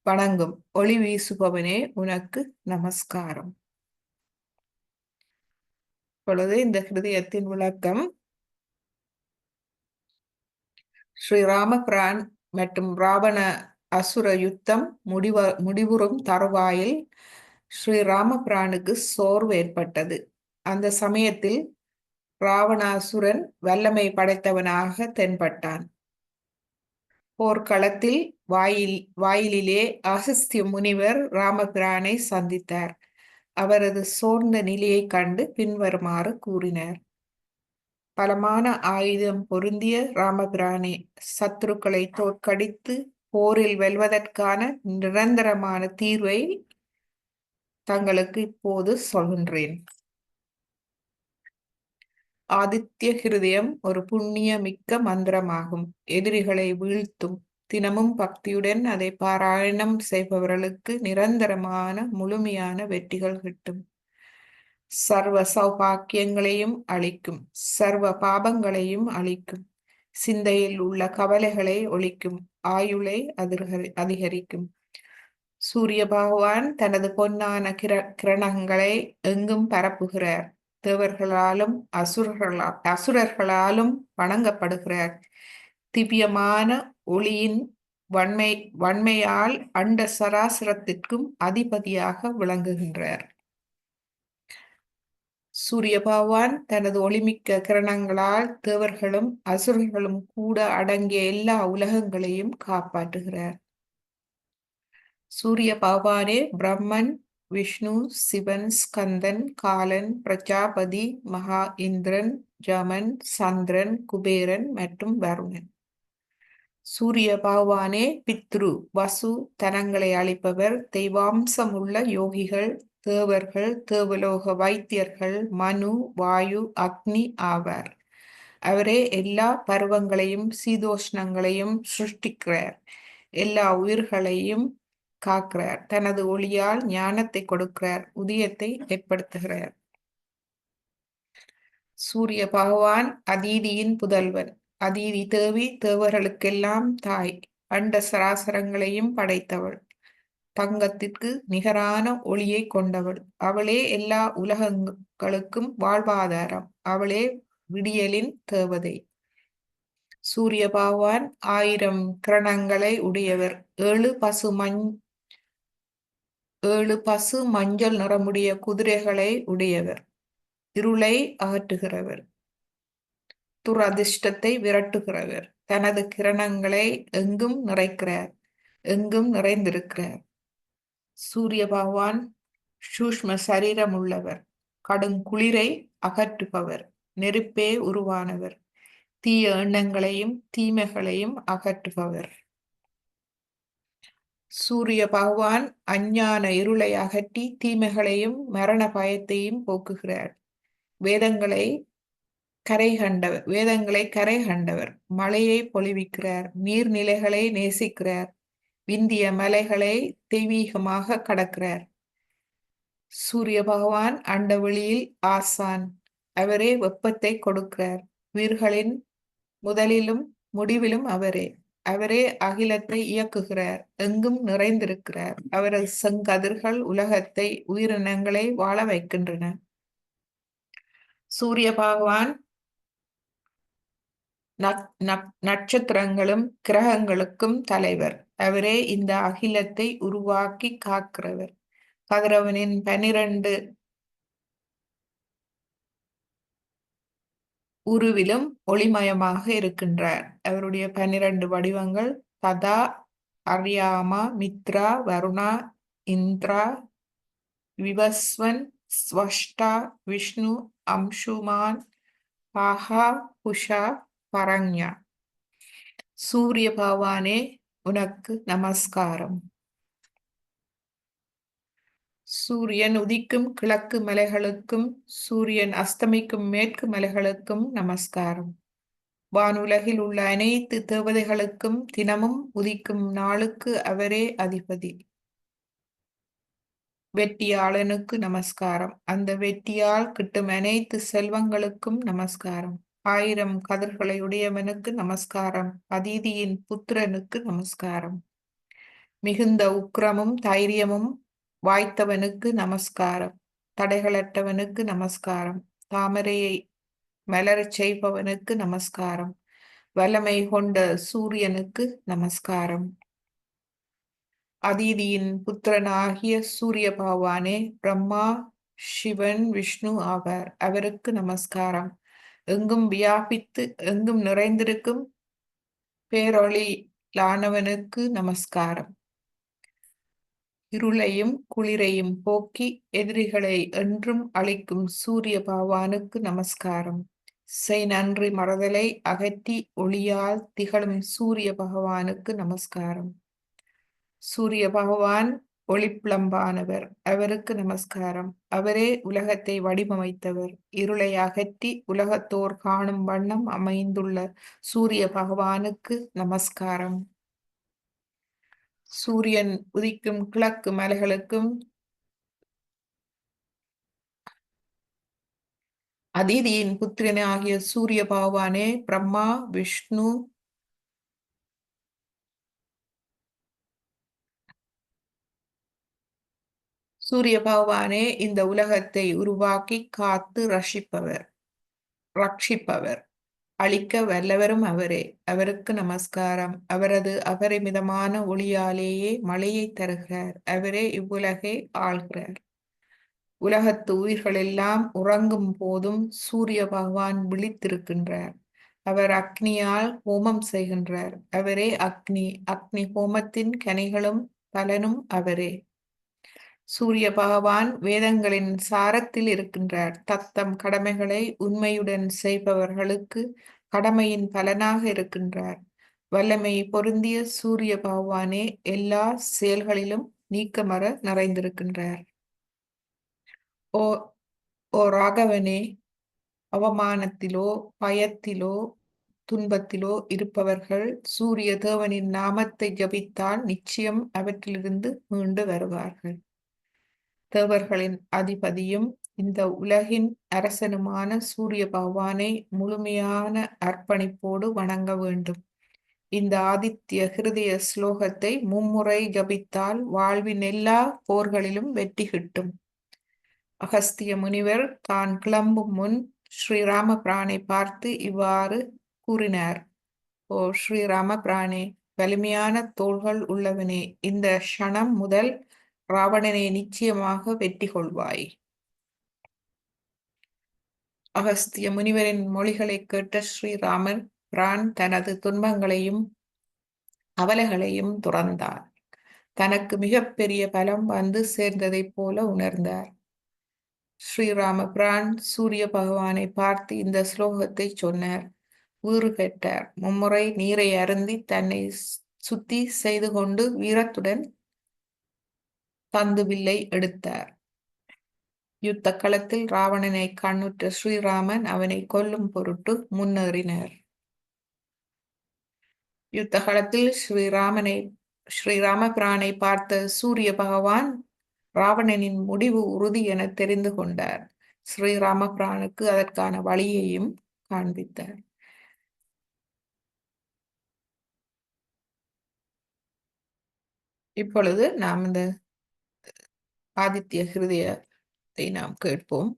வணங்கும் ஒளி வீசுபவனே, உனக்கு நமஸ்காரம். இப்பொழுது இந்த ஹிருதயத்தின் விளக்கம். ஸ்ரீராமபிரான் மற்றும் ராவண அசுர யுத்தம் முடிவுறும் தருவாயில் ஸ்ரீராமபிரானுக்கு சோர்வு ஏற்பட்டது. அந்த சமயத்தில் ராவணாசுரன் வல்லமை படைத்தவனாக தென்பட்டான். போர்க்களத்தில் வாயிலிலே அகஸ்திய முனிவர் ராமபிரானை சந்தித்தார். அவரது சோர்ந்த நிலையை கண்டு பின்வருமாறு கூறினார். பலமான ஆயுதம் பொருந்திய ராமபிரானே, சத்துருக்களை தோற்கடித்து போரில் வெல்வதற்கான நிரந்தரமான தீர்வை தங்களுக்கு இப்போது சொல்கின்றேன். ஆதித்ய ஹிருதயம் ஒரு புண்ணிய மிக்க மந்திரமாகும். எதிரிகளை வீழ்த்தும். தினமும் பக்தியுடன் அதை பாராயணம் செய்பவர்களுக்கு நிரந்தரமான முழுமையான வெற்றிகள் கிட்டும். சர்வ சௌபாக்கியங்களையும் அளிக்கும். சர்வ பாபங்களையும் அளிக்கும். சிந்தையில் உள்ள கவலைகளை ஒழிக்கும். ஆயுளை அதிகரிக்கும். சூரிய பகவான் தனது பொன்னான கிரணங்களை எங்கும் பரப்புகிறார். தேவர்களாலும் அசுரர்களாலும் வணங்கப்படுகிறார். திவ்யமான ஒளியின் வன்மையால் அண்ட சராசரத்திற்கும் அதிபதியாக விளங்குகின்றார். சூரிய பகவான் தனது ஒளிமிக்க கிரணங்களால் தேவர்களும் அசுரர்களும் கூட அடங்கிய எல்லா உலகங்களையும் காப்பாற்றுகிறார். சூரிய பகவானே பிரம்மன், விஷ்ணு, சிவன், ஸ்கந்தன், காலன், பிரஜாபதி, மகா இந்திரன், ஜமன், சந்திரன், குபேரன் மற்றும் வருணன். சூரிய பகவானே பித்ரு, வசு, தனங்களை அளிப்பவர், தெய்வாம்சம் உள்ள யோகிகள், தேவர்கள், தேவலோக வைத்தியர்கள், மனு, வாயு, அக்னி ஆவார். அவரே எல்லா பருவங்களையும் சீதோஷ்ணங்களையும் சிருஷ்டிக்கிறார். எல்லா உயிர்களையும் காக்கிறார். தனது ஒளியால் ஞானத்தை கொடுக்கிறார். உதயத்தை ஏற்படுத்துகிறார். சூரிய பகவான் அதீதியின் புதல்வன். அதீதி தேவி தேவர்களுக்கெல்லாம் தாய். அண்ட சராசரங்களையும் படைத்தவள். தங்கத்திற்கு நிகரான ஒளியை கொண்டவள். அவளே எல்லா உலகங்களுக்கும் வாழ்வாதாரம். அவளே விடியலின் தேவதை. சூரிய பகவான் 1000 கிரணங்களை உடையவர். 7 பசு மஞ்சள் நிறமுடைய குதிரைகளை உடையவர். இருளை அகற்றுகிறவர், துரதிர்ஷ்டத்தை விரட்டுகிறவர். தனது கிரணங்களை எங்கும் நிறைக்கிறார், எங்கும் நிறைந்திருக்கிறார். சூரிய பகவான் சூஷ்ம சரீரம் உள்ளவர், கடுங்குளிரை அகற்றுபவர், நெருப்பே உருவானவர், தீய எண்ணங்களையும் தீமைகளையும் அகற்றுபவர். சூரிய பகவான் அஞ்ஞான இருளை அகற்றி தீமைகளையும் மரண பயத்தையும் போக்குகிறார். வேதங்களை கரை கண்டவர், மழையை பொழிவிக்கிறார், நீர்நிலைகளை நேசிக்கிறார், விந்திய மலைகளை தெய்வீகமாக கடக்கிறார். சூரிய பகவான் அண்டவெளியில் ஆசான், அவரே வெப்பத்தை கொடுக்கிறார். உயிர்களின் முதலிலும் முடிவிலும் அவரே. அவரே அகிலத்தை இயக்குகிறார், எங்கும் நிறைந்திருக்கிறார். அவரது செங்கதிர்கள் உலகத்தை உயிரினங்களை வாழ வைக்கின்றன. சூரிய பகவான் நட்சத்திரங்களும் கிரகங்களுக்கும் தலைவர். அவரே இந்த அகிலத்தை உருவாக்கி காக்கிறவர். கதிரவனின் 12 உருவிலும் ஒளிமயமாக இருக்கின்றார். அவருடைய 12 வடிவங்கள் ததா, அர்யாமா, மித்ரா, வருணா, இந்திரா, விவஸ்வன், ஸ்வஷ்டா, விஷ்ணு, அம்சுமான், பாஹா, புஷா, பரண்யா. சூரிய பகவானே, உனக்கு நமஸ்காரம். சூரியன் உதிக்கும் கிழக்கு மலைகளுக்கும் சூரியன் அஸ்தமிக்கும் மேற்கு மலைகளுக்கும் நமஸ்காரம். வானுலகில் உள்ள அனைத்து தேவதைகளுக்கும் தினமும் உதிக்கும் நாளுக்கு அவரே அதிபதி. வெற்றியாளனுக்கு நமஸ்காரம். அந்த வெற்றியால் கிட்டும் அனைத்து செல்வங்களுக்கும் நமஸ்காரம். 1000 கதிர்களை உடையவனுக்கு நமஸ்காரம். அதீதியின் புத்திரனுக்கு நமஸ்காரம். மிகுந்த உக்கிரமும் தைரியமும் வாய்த்தவனுக்கு நமஸ்காரம். தடைகளற்றவனுக்கு நமஸ்காரம். தாமரையை மலரச் செய்பவனுக்கு நமஸ்காரம். வல்லமை கொண்ட சூரியனுக்கு நமஸ்காரம். அதீதியின் புத்திரனாகிய சூரிய பகவானே பிரம்மா, சிவன், விஷ்ணு ஆவார். அவருக்கு நமஸ்காரம். எங்கும் வியாபித்து எங்கும் நிறைந்திருக்கும் பேரொளியானவனுக்கு நமஸ்காரம். இருளையும் குளிரையும் போக்கி எதிரிகளை என்றும் அழிக்கும் சூரிய பகவானுக்கு நமஸ்காரம். செய் நன்றி மறதலை அகற்றி ஒளியால் திகழும் சூரிய பகவானுக்கு நமஸ்காரம். சூரிய பகவான் ஒளிப்பிளம்பானவர். அவருக்கு நமஸ்காரம். அவரே உலகத்தை வடிவமைத்தவர். இருளை அகற்றி உலகத்தோர் காணும் வண்ணம் அமைந்துள்ள சூரிய பகவானுக்கு நமஸ்காரம். சூரியன் உதிக்கும் கிழக்கு மலைகளுக்கும் அதீதியின் புத்திரனாகிய சூரிய பகவானே பிரம்மா, விஷ்ணு, சூரிய பகவானே இந்த உலகத்தை உருவாக்கி காத்து ரட்சிப்பவர். அழிக்க வல்லவரும் அவரே. அவருக்கு நமஸ்காரம். அவரது அபரிமிதமான ஒளியாலேயே மழையை தருகிறார். அவரே இவ்வுலகை ஆள்கிறார். உலகத்து உயிர்கள் எல்லாம் உறங்கும் போதும் சூரிய பகவான் விழித்திருக்கின்றார். அவர் அக்னியால் ஹோமம் செய்கின்றார். அவரே அக்னி. அக்னி ஹோமத்தின் கனிகளும் பலனும் அவரே. சூரிய பகவான் வேதங்களின் சாரத்தில் இருக்கின்றார். தத்தம் கடமைகளை உண்மையுடன் செய்பவர்களுக்கு கடமையின் பலனாக இருக்கின்றார். வல்லமை பொருந்திய சூரிய பகவானே எல்லா செயல்களிலும் நீக்கமற நிறைந்திருக்கின்றார். ஓ ராகவனே, அவமானத்திலோ பயத்திலோ துன்பத்திலோ இருப்பவர்கள் சூரிய தேவனின் நாமத்தை ஜபித்தால் நிச்சயம் அவற்றிலிருந்து மீண்டு வருவார்கள். தேவர்களின் அதிபதியும் இந்த உலகின் அரசனுமான சூரிய பகவானை முழுமையான அர்ப்பணிப்போடு வணங்க வேண்டும். இந்த ஆதித்ய ஹிருதய ஸ்லோகத்தை 3 முறை ஜபித்தால் வாழ்வின் எல்லா போர்களிலும் வெற்றி கிட்டும். அகஸ்திய முனிவர் தான் கிளம்பும் முன் ஸ்ரீராமபிரானை பார்த்து இவ்வாறு கூறினார். ஓ ஸ்ரீராமபிரானே, வலிமையான தோள்கள் உள்ளவனே, இந்த க்ஷணம் முதல் ராவணனை நிச்சயமாக வெற்றி கொள்வாய். அகஸ்திய முனிவரின் மொழிகளை கேட்ட ஸ்ரீராமன் பிரான் தனது துன்பங்களையும் அவலைகளையும் துறந்தார். தனக்கு மிகப்பெரிய பலம் வந்து சேர்ந்ததைப் போல உணர்ந்தார். ஸ்ரீராம பிரான் சூரிய பகவானை பார்த்து இந்த ஸ்லோகத்தை சொன்னார். வீறு பெற்றார். மும்முறை நீரை அருந்தி தன்னை சுத்தி செய்து கொண்டு வீரத்துடன் தந்துவில்லை எடுத்தார். யுத்த களத்தில் ராவணனை கண்ணுற்ற ஸ்ரீராமன் அவனை கொல்லும் பொருட்டு முன்னேறினார். யுத்த களத்தில் ஸ்ரீராமபிரானை பார்த்த சூரிய பகவான் ராவணனின் முடிவு உறுதி என தெரிந்து கொண்டார். ஸ்ரீராமபிரானுக்கு அதற்கான வழியையும் காண்பித்தார். இப்பொழுது நாம் இந்த ஆதித்ய ஹிருதயத்தை நாம் கேட்போம்.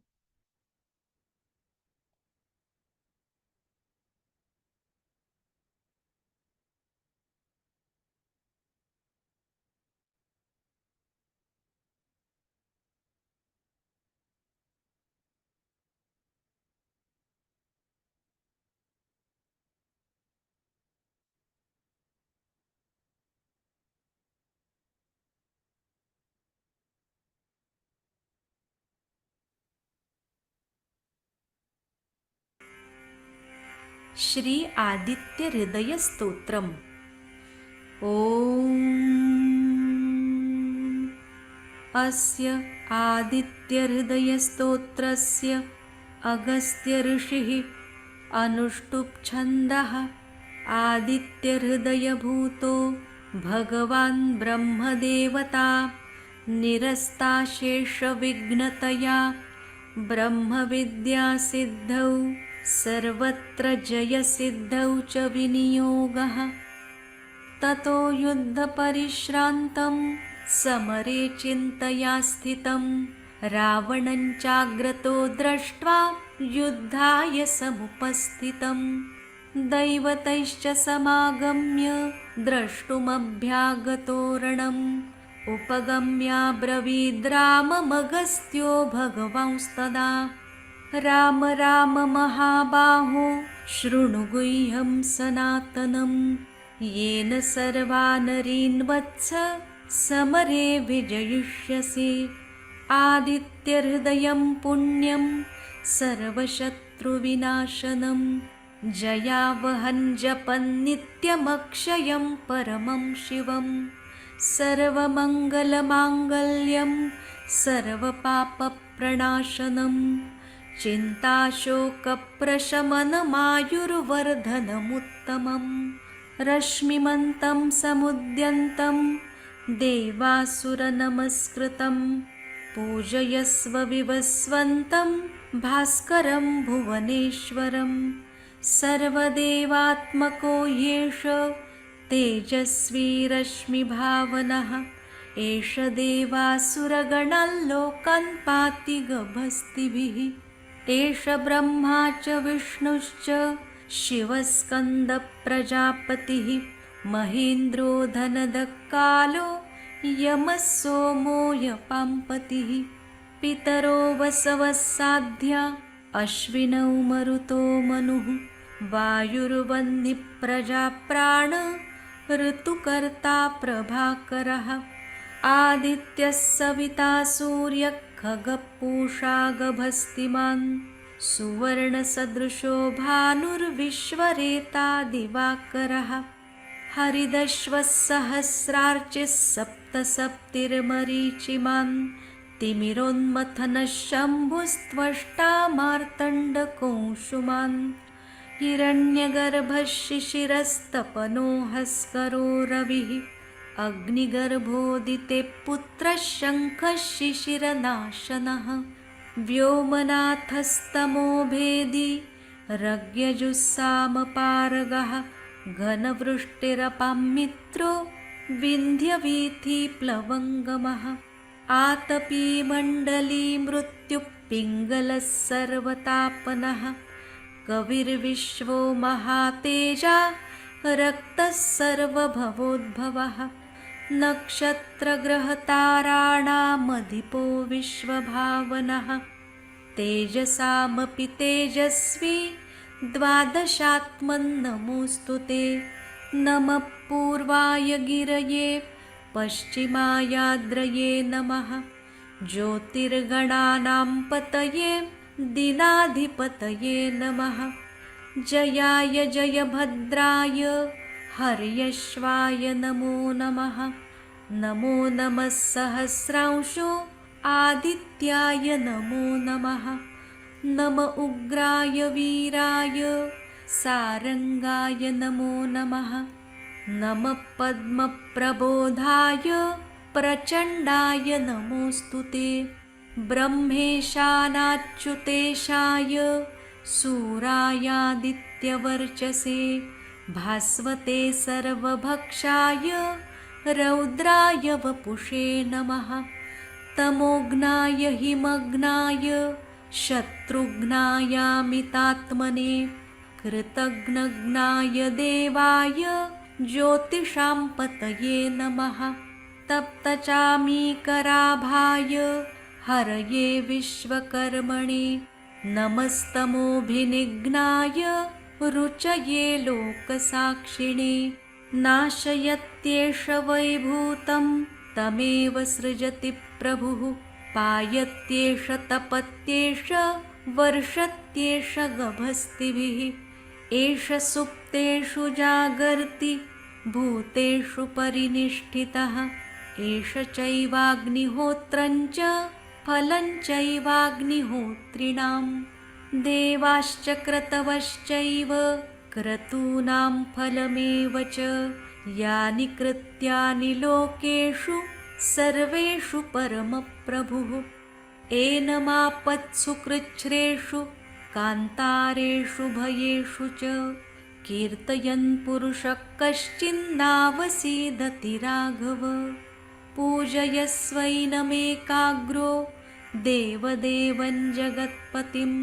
श्री आदित्य हृदय स्तोत्रम्। ॐ अस्य आदित्य हृदय स्तोत्रस्य अगस्त्य ऋषिः अनुष्टुप् छन्दः आदित्य हृदय भूतो भगवान् ब्रह्मदेवता निरस्ता शेष विघ्नतया ब्रह्मविद्या सिद्धौ सर्वत्र जयसिद्धौ च विनियोगः। ततो युद्धपरिश्रान्तं समरे चिन्तया स्थितं रावणं चाग्रतो दृष्ट्वा युद्धाय समुपस्थितं दैवतैश्च समागम्य द्रष्टुमभ्यागतो रणम् उपगम्याब्रवीद्राममगस्त्यो भगवांस्तदा राम राम महाबाहो शृणु गुह्यं सनातनं येन सर्वानरीन् वत्स समरे विजयिष्यसि। आदित्यहृदयं पुण्यं सर्वशत्रुविनाशनं जयावहं जपन् नित्यमक्षयं परमं शिवं सर्वमङ्गलमाङ्गल्यं सर्वपापप्रणाशनं चिन्ताशोकप्रशमनमायुर्वर्धनमुत्तमं रश्मिमन्तं समुद्यन्तं देवासुरनमस्कृतं पूजयस्व विवस्वन्तं भास्करं भुवनेश्वरं सर्वदेवात्मको ह्येष तेजस्वी रश्मिभावनः एष देवासुरगणाल्लोकान् पाति गभस्तिभिः एष ब्रह्मा च विष्णुश्च शिवस्कन्दप्रजापतिः महेन्द्रो धनदकालो यमः सोमो यपाम्पतिः पितरो वसवः साध्या अश्विनौ मरुतो मनुः वायुर्वह्निप्रजाप्राण ऋतुकर्ता प्रभाकरः आदित्यः सविता सूर्यः खगः गभस्तिमान् सुवर्णसदृशो भानुर्विश्वरेता दिवाकरः हरिदश्वः सहस्रार्चिः सप्तसप्तिर्मरीचिमान् तिमिरोन्मथनः शम्भुस्त्वष्टा मार्तण्डकौंसुमान् हिरण्यगर्भः शिशिरस्तपनो हस्करो रविः अग्निगर्भोदिते पुत्रः शङ्खः शिशिरनाशनः व्योमनाथस्तमो भेदी रज्ञजुस्सामपारगः घनवृष्टिरपामित्रो विन्ध्यवीथिप्लवङ्गमः आतपी मण्डली मृत्युः पिङ्गलः सर्वतापनः कविर्विश्वो महातेजा रक्तः सर्वभवोद्भवः नक्षत्रग्रहताराणामधिपो विश्वभावनः तेजसामपि तेजस्वी द्वादशात्मन्नमोऽस्तु ते नमः पूर्वाय गिरये पश्चिमायाद्रये नमः ज्योतिर्गणानां पतये दिनाधिपतये नमः जयाय जयभद्राय हर्यश्वाय नमो नमः नमो नमः सहस्रांशो आदित्याय नमो नमः नम उग्राय वीराय सारंगाय नमो नमः नमः पद्मप्रबोधाय प्रचण्डाय नमोऽस्तु ते ब्रह्मेशानाच्युतेशाय सूरायादित्यवर्चसे भास्वते सर्वभक्षाय रौद्राय वपुषे नमः तमोघ्नाय हिमग्नाय शत्रुघ्नायामितात्मने कृतघ्नघ्नाय देवाय ज्योतिषां पतये नमः तप्तचामीकराभाय हरये विश्वकर्मणे नमस्तमोभिनिघ्नाय रुचये लोकसाक्षिणे नाशयत्येष वैभूतं तमेव सृजति प्रभुः पायत्येष तपत्येष वर्षत्येष गभस्तिभिः एष सुप्तेषु जागर्ति भूतेषु परिनिष्ठितः एष चैवाग्निहोत्रञ्च फलं चैवाग्निहोत्रिणां देवाश्च क्रतवश्चैव क्रतूनां फलमेव च यानि कृत्यानि लोकेषु सर्वेषु परमप्रभुः एनमापत्सु कृच्छ्रेषु कान्तारेषु भयेषु च कीर्तयन् पुरुषः कश्चिन्नावसीदति राघव पूजयस्वैनमेकाग्रो देवदेवं जगत्पतिम्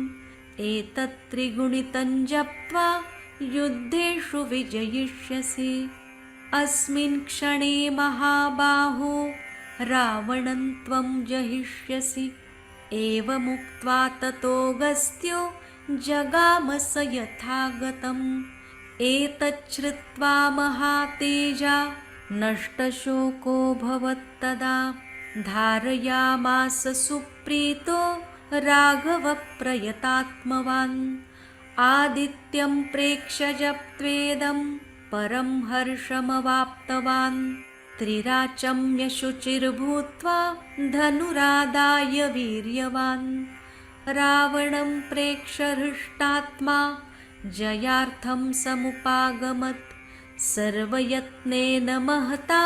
एतत्त्रिगुणितं जप्त्वा युद्धेषु विजयिष्यसि अस्मिन् क्षणे महाबाहो रावणं त्वं जहिष्यसि एवमुक्त्वा ततोऽगस्त्यो जगाम स यथागतम् एतच्छ्रुत्वा महातेजा नष्टशोकोऽभवत्तदा धारयामास सुप्रीतो राघवप्रयतात्मवान् आदित्यं प्रेक्ष्य जप्त्वेदं परं हर्षमवाप्तवान् त्रिराचम्य शुचिर्भूत्वा धनुरादाय वीर्यवान् रावणं प्रेक्ष्य हृष्टात्मा जयार्थं समुपागमत् सर्वयत्नेन महता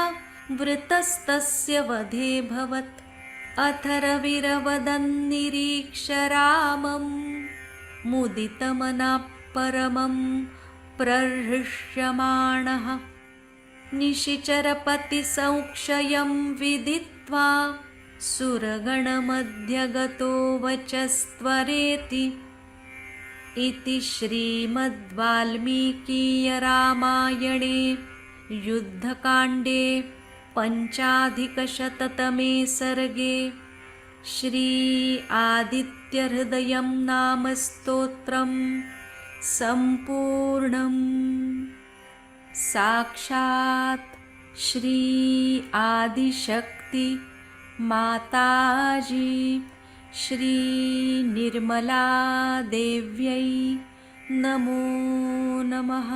वृतस्तस्य वधेऽभवत् अथर्वविरवदन्निरीक्ष्य रामं मुदितमनः परमं प्रहृष्यमाणः निशिचरपतिसंक्षयं विदित्वा सुरगणमध्यगतो वचस्त्वरेति इति श्रीमद्वाल्मीकीयरामायणे युद्धकाण्डे पञ्चाधिकशततमे सर्गे श्री आदित्यहृदयं नाम स्तोत्रं सम्पूर्णम् साक्षात् श्री आदिशक्ति माताजी श्री निर्मला देव्यै नमो नमः।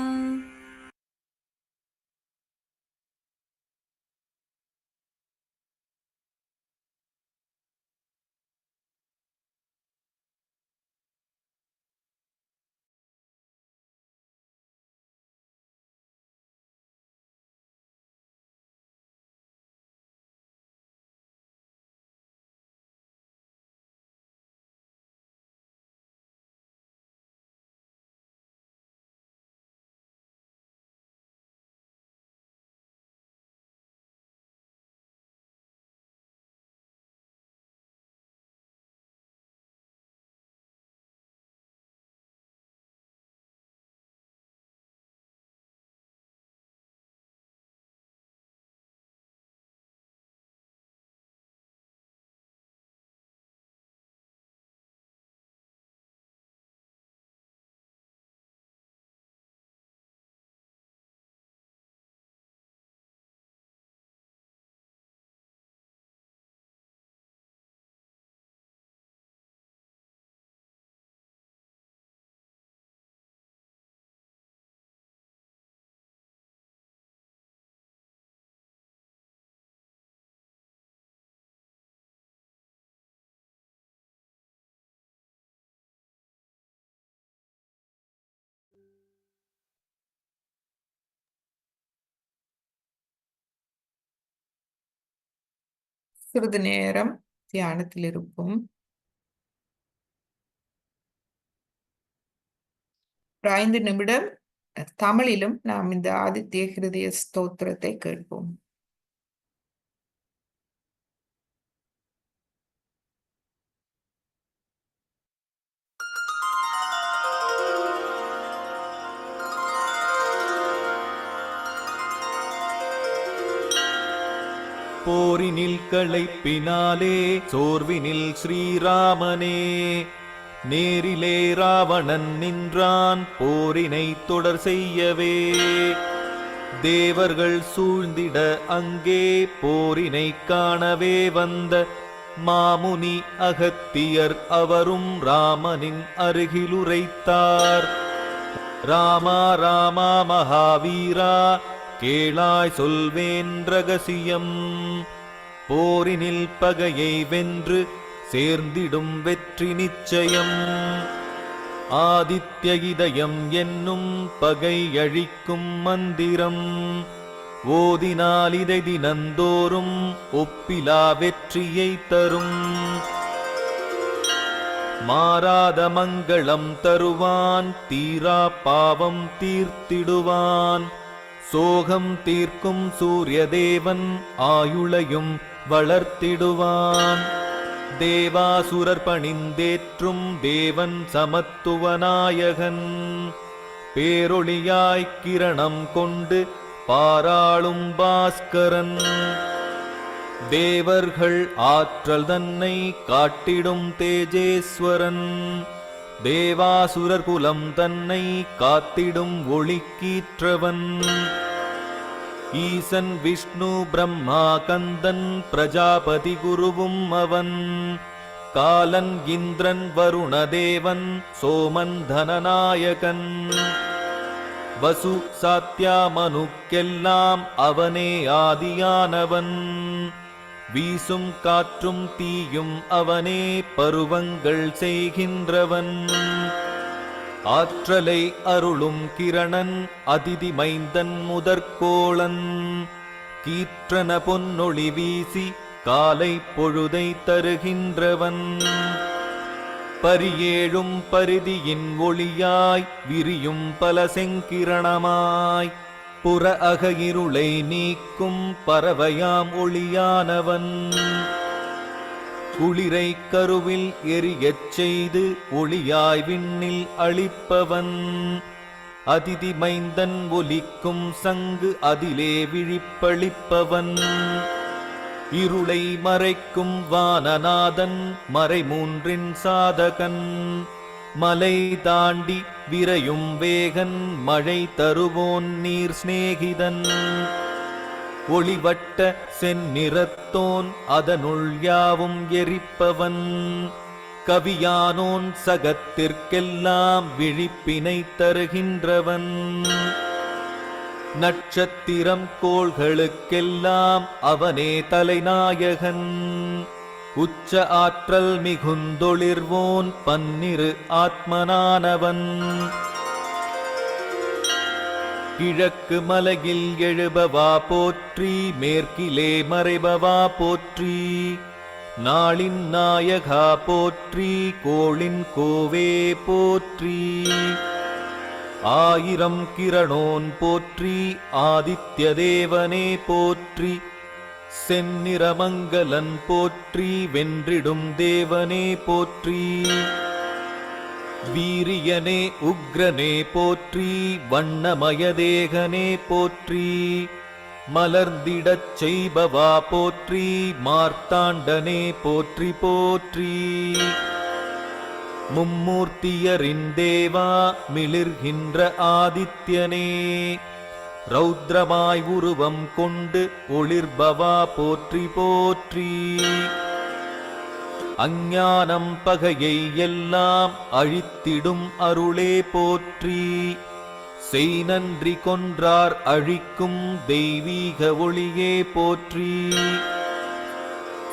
சிறிது நேரம் தியானத்தில் இருப்போம். ஒரு 5 நிமிடம் தமிழிலும் நாம் இந்த ஆதித்ய ஹிருதய ஸ்தோத்திரத்தை கேட்போம். போரினில் களைப்பினாலே சோர்வினில் ஸ்ரீராமனே, நேரிலே ராவணன் நின்றான் போரினை தொடர் செய்யவே. தேவர்கள் சூழ்ந்திட அங்கே போரினை காணவே வந்த மாமுனி அகத்தியர் அவரும் ராமனின் அருகிலுரைத்தார். ராமா ராமா மகாவீரா, கேளாய் சொல்வேன் ரகசியம். போரினில் பகையை வென்று சேர்ந்திடும் வெற்றி நிச்சயம். ஆதித்ய இதயம் என்னும் பகை அழிக்கும் மந்திரம் ஓதினால் இதை தினந்தோறும் ஒப்பிலா வெற்றியை தரும். மாறாத மங்களம் தருவான், தீரா பாவம் தீர்த்திடுவான். சோகம் தீர்க்கும் சூரியதேவன் ஆயுளையும் வளர்த்திடுவான். தேவாசுரர் பணிந்தேற்றும் தேவன் சமத்துவநாயகன், பேரொளியாய் கிரணம் கொண்டு பாராளும் பாஸ்கரன். தேவர்கள் ஆற்றல் தன்னை காட்டிடும் தேஜேஸ்வரன், தேவாசுரர் குலம் தன்னை காத்திடும் ஒளிக்கீற்றவன். ஈசன் விஷ்ணு பிரம்மா கந்தன் பிரஜாபதி குருவும் அவன். காலன் இந்திரன் வருணதேவன் சோமன் தனநாயகன். வசு சாத்யா மனுக்கெல்லாம் அவனே ஆதியானவன். வீசும் காற்றும் தீயும் அவனே பருவங்கள் செய்கின்றவன். ஆற்றலை அருளும் கிரணன் அதிதி மைந்தன் முதற்கோளன். கீற்றன பொன்னொளி வீசி காலை பொழுதை தருகின்றவன். பரியேழும் பரிதியின் ஒளியாய் விரியும் பல செங்கிரணமாய் புற அக இருளை நீக்கும் பறவையாம் ஒளியானவன். குளிரை கருவில் எரியச் செய்து ஒளியாய் விண்ணில் அளிப்பவன். அதிதி மைந்தன் ஒலிக்கும் சங்கு அதிலே விழிப்பளிப்பவன். இருளை மறைக்கும் வானநாதன் மறைமூன்றின் சாதகன். மலை தாண்டி விரையும் வேகன் மழை தருவோன் நீர் சிநேகிதன். ஒளிவட்ட செந்நிறத்தோன் அதனுள் யாவும் எரிப்பவன். கவியானோன் சகத்திற்கெல்லாம் விழிப்பினை தருகின்றவன். நட்சத்திரம் கோள்களுக்கெல்லாம் அவனே தலைநாயகன். உச்ச ஆற்றல் மிகுந்தொளிர்வோன் பன்னிரு ஆத்மனானவன். கிழக்கு மலையில் எழுபவா போற்றி, மேற்கிலே மறைபவா போற்றி. நாளின் நாயகா போற்றி, கோளின் கோவே போற்றி. ஆயிரம் கிரணோன் போற்றி, ஆதித்ய தேவனே போற்றி. செந்நிறமங்கலன் போற்றி, வென்றிடும் தேவனே போற்றி. வீரியனே உக்ரனே போற்றி, வண்ணமயதேகனே போற்றி. மலர்ந்திடச் செய்பவா போற்றி, மார்த்தாண்டனே போற்றி போற்றி. மும்மூர்த்தியரின் தேவா மிளிர்கின்ற ஆதித்யனே, ரௌத்ரமாய் உருவம் கொண்டு ஒளிர்பவா போற்றி போற்றி. அஞ்ஞானம் பகையை எல்லாம் அழித்திடும் அருளே போற்றி. செய் நன்றி கொன்றார் அழிக்கும் தெய்வீக ஒளியே போற்றி.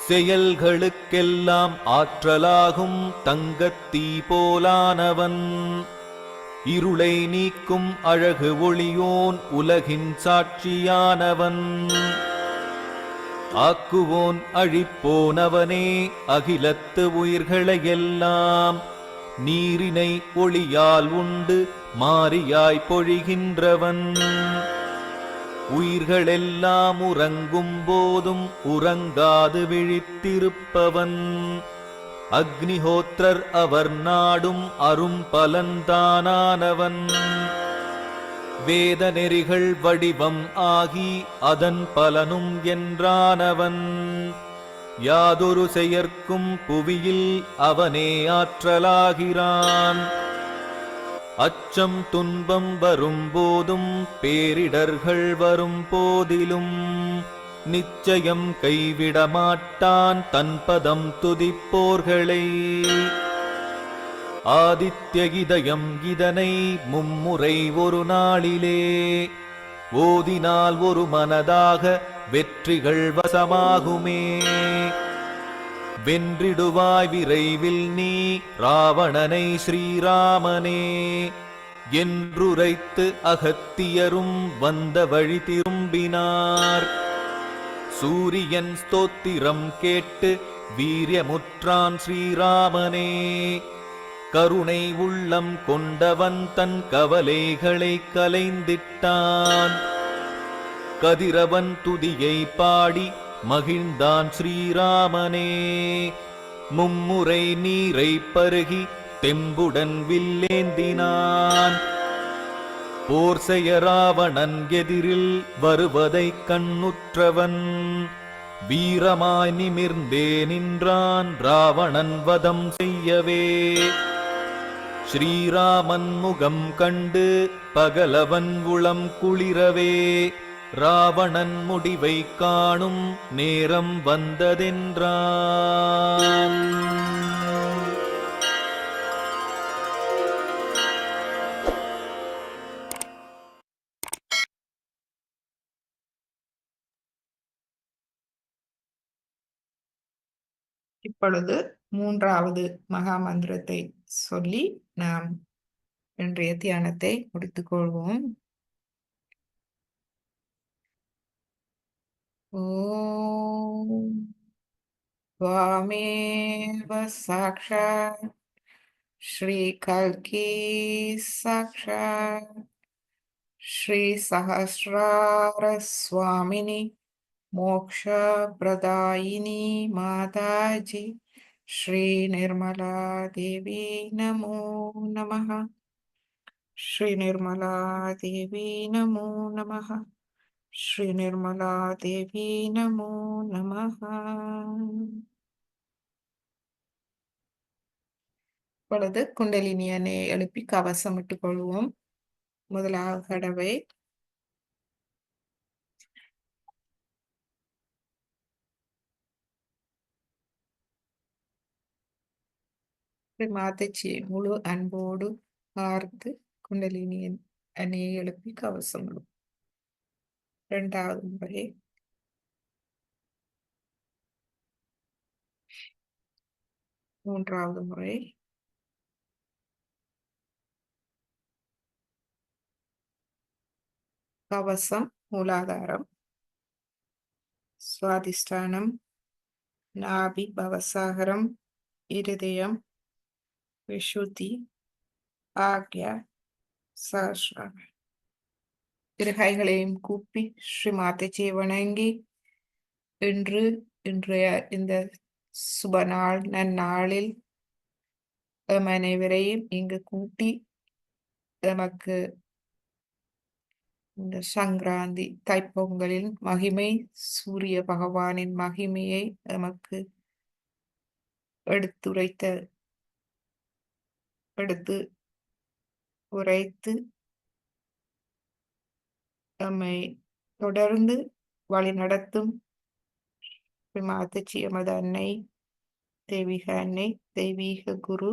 செயல்களுக்கெல்லாம் ஆற்றலாகும் தங்கத்தீ போலானவன். இருளை நீக்கும் அழகு ஒளியோன் உலகின் சாட்சியானவன். ஆக்குவோன் அழிப்போனவனே அகிலத்து உயிர்களையெல்லாம் நீரினை ஒளியால் உண்டு மாரியாய் பொழிகின்றவன் உயிர்களெல்லாம் உறங்கும் போதும் உறங்காது விழித்திருப்பவன் அக்னிஹோத்திரர் அவர் நாடும் அரும் பலன்தானானவன் வேத நெறிகள் வடிவம் ஆகி அதன் பலனும் என்றானவன் யாதொரு செயற்கும் புவியில் அவனே ஆற்றலாகிறான் அச்சம் துன்பம் வரும்போதும் பேரிடர்கள் வரும் போதிலும் நிச்சயம் கைவிடமாட்டான் தன் பதம் துதிப்போர்களை ஆதித்ய இதயம் இதனை மும்முறை ஒரு நாளிலே ஓதினால் ஒரு மனதாக வெற்றிகள் வசமாகுமே வென்றிடுவாய் விரைவில் நீ ராவணனை ஸ்ரீராமனே என்றுரைத்து அகத்தியரும் வந்த வழி திரும்பினார் சூரியன் ஸ்தோத்திரம் கேட்டு வீரியமுற்றான் ஸ்ரீராமனே கருணை உள்ளம் கொண்டவன் தன் கவலைகளை கலைந்திட்டான் கதிரவன் துதியை பாடி மகிழ்ந்தான் ஸ்ரீராமனே மும்முறை நீரை பருகி தெம்புடன் வில்லேந்தினான் போர் செய்ய ராவணன் எதிரில் வருவதை கண்ணுற்றவன் வீரமாய் நிமிர்ந்தே நின்றான் ராவணன் வதம் செய்யவே ஸ்ரீராமன் முகம் கண்டு பகலவன் உளம் குளிரவே ராவணன் முடிவை காணும் நேரம் வந்ததென்றான் இப்பொழுது மூன்றாவது மகா மந்திரத்தை சொல்லி நாம் இன்றைய தியானத்தை முடித்துக் கொள்வோம். ஓம் त्वमेव साक्षात् श्री कल्की साक्षात् श्री सहस्रार स्वामिनी मोक्ष प्रदायिनी माताजी श्री निर्मला देवी नमो नमः. श्री निर्मला देवी नमो नमः. श्री निर्मला देवी नमो नमः. இப்பொழுது குண்டலினி அணையை எழுப்பி கவசமிட்டுக் கொள்வோம். முதலாவது தடவை மாதச்சி முழு அன்போடு பார்த்து குண்டலினி அணையை எழுப்பி கவசமிடும். இரண்டாவது முறை மூன்றாவது முறை கவசம் மூலாதாரம் சுவாதிஷ்டானம் நாபி பவசாகரம் இருதயம் விஷுதி ஆக்யா சஹஸ்ராரம். இரு கைகளையும் கூப்பி ஸ்ரீ மாதச்சியை வணங்கி இன்றைய இந்த சுப நாள் நன்னாளில் அனைவரையும் இங்கு கூட்டி நமக்கு இந்த சங்கராந்தி தைப்பொங்கலின் மகிமை சூரிய பகவானின் மகிமையை நமக்கு எடுத்து உரைத்து நம்மை தொடர்ந்து வழி நடத்தும் மாதச்சி எமது அன்னை தெய்வீக அன்னை தெய்வீக குரு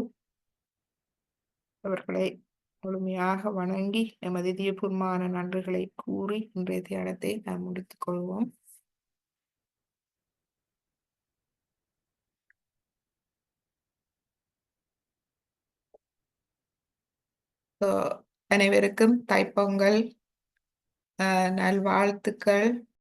அவர்களை முழுமையாக வணங்கி எமது இதயபூர்வமான நன்றிகளை கூறி இன்றைய தியானத்தை நாம் முடித்துக் கொள்வோம். அனைவருக்கும் தைப்பொங்கல் நல்வாழ்த்துக்கள்.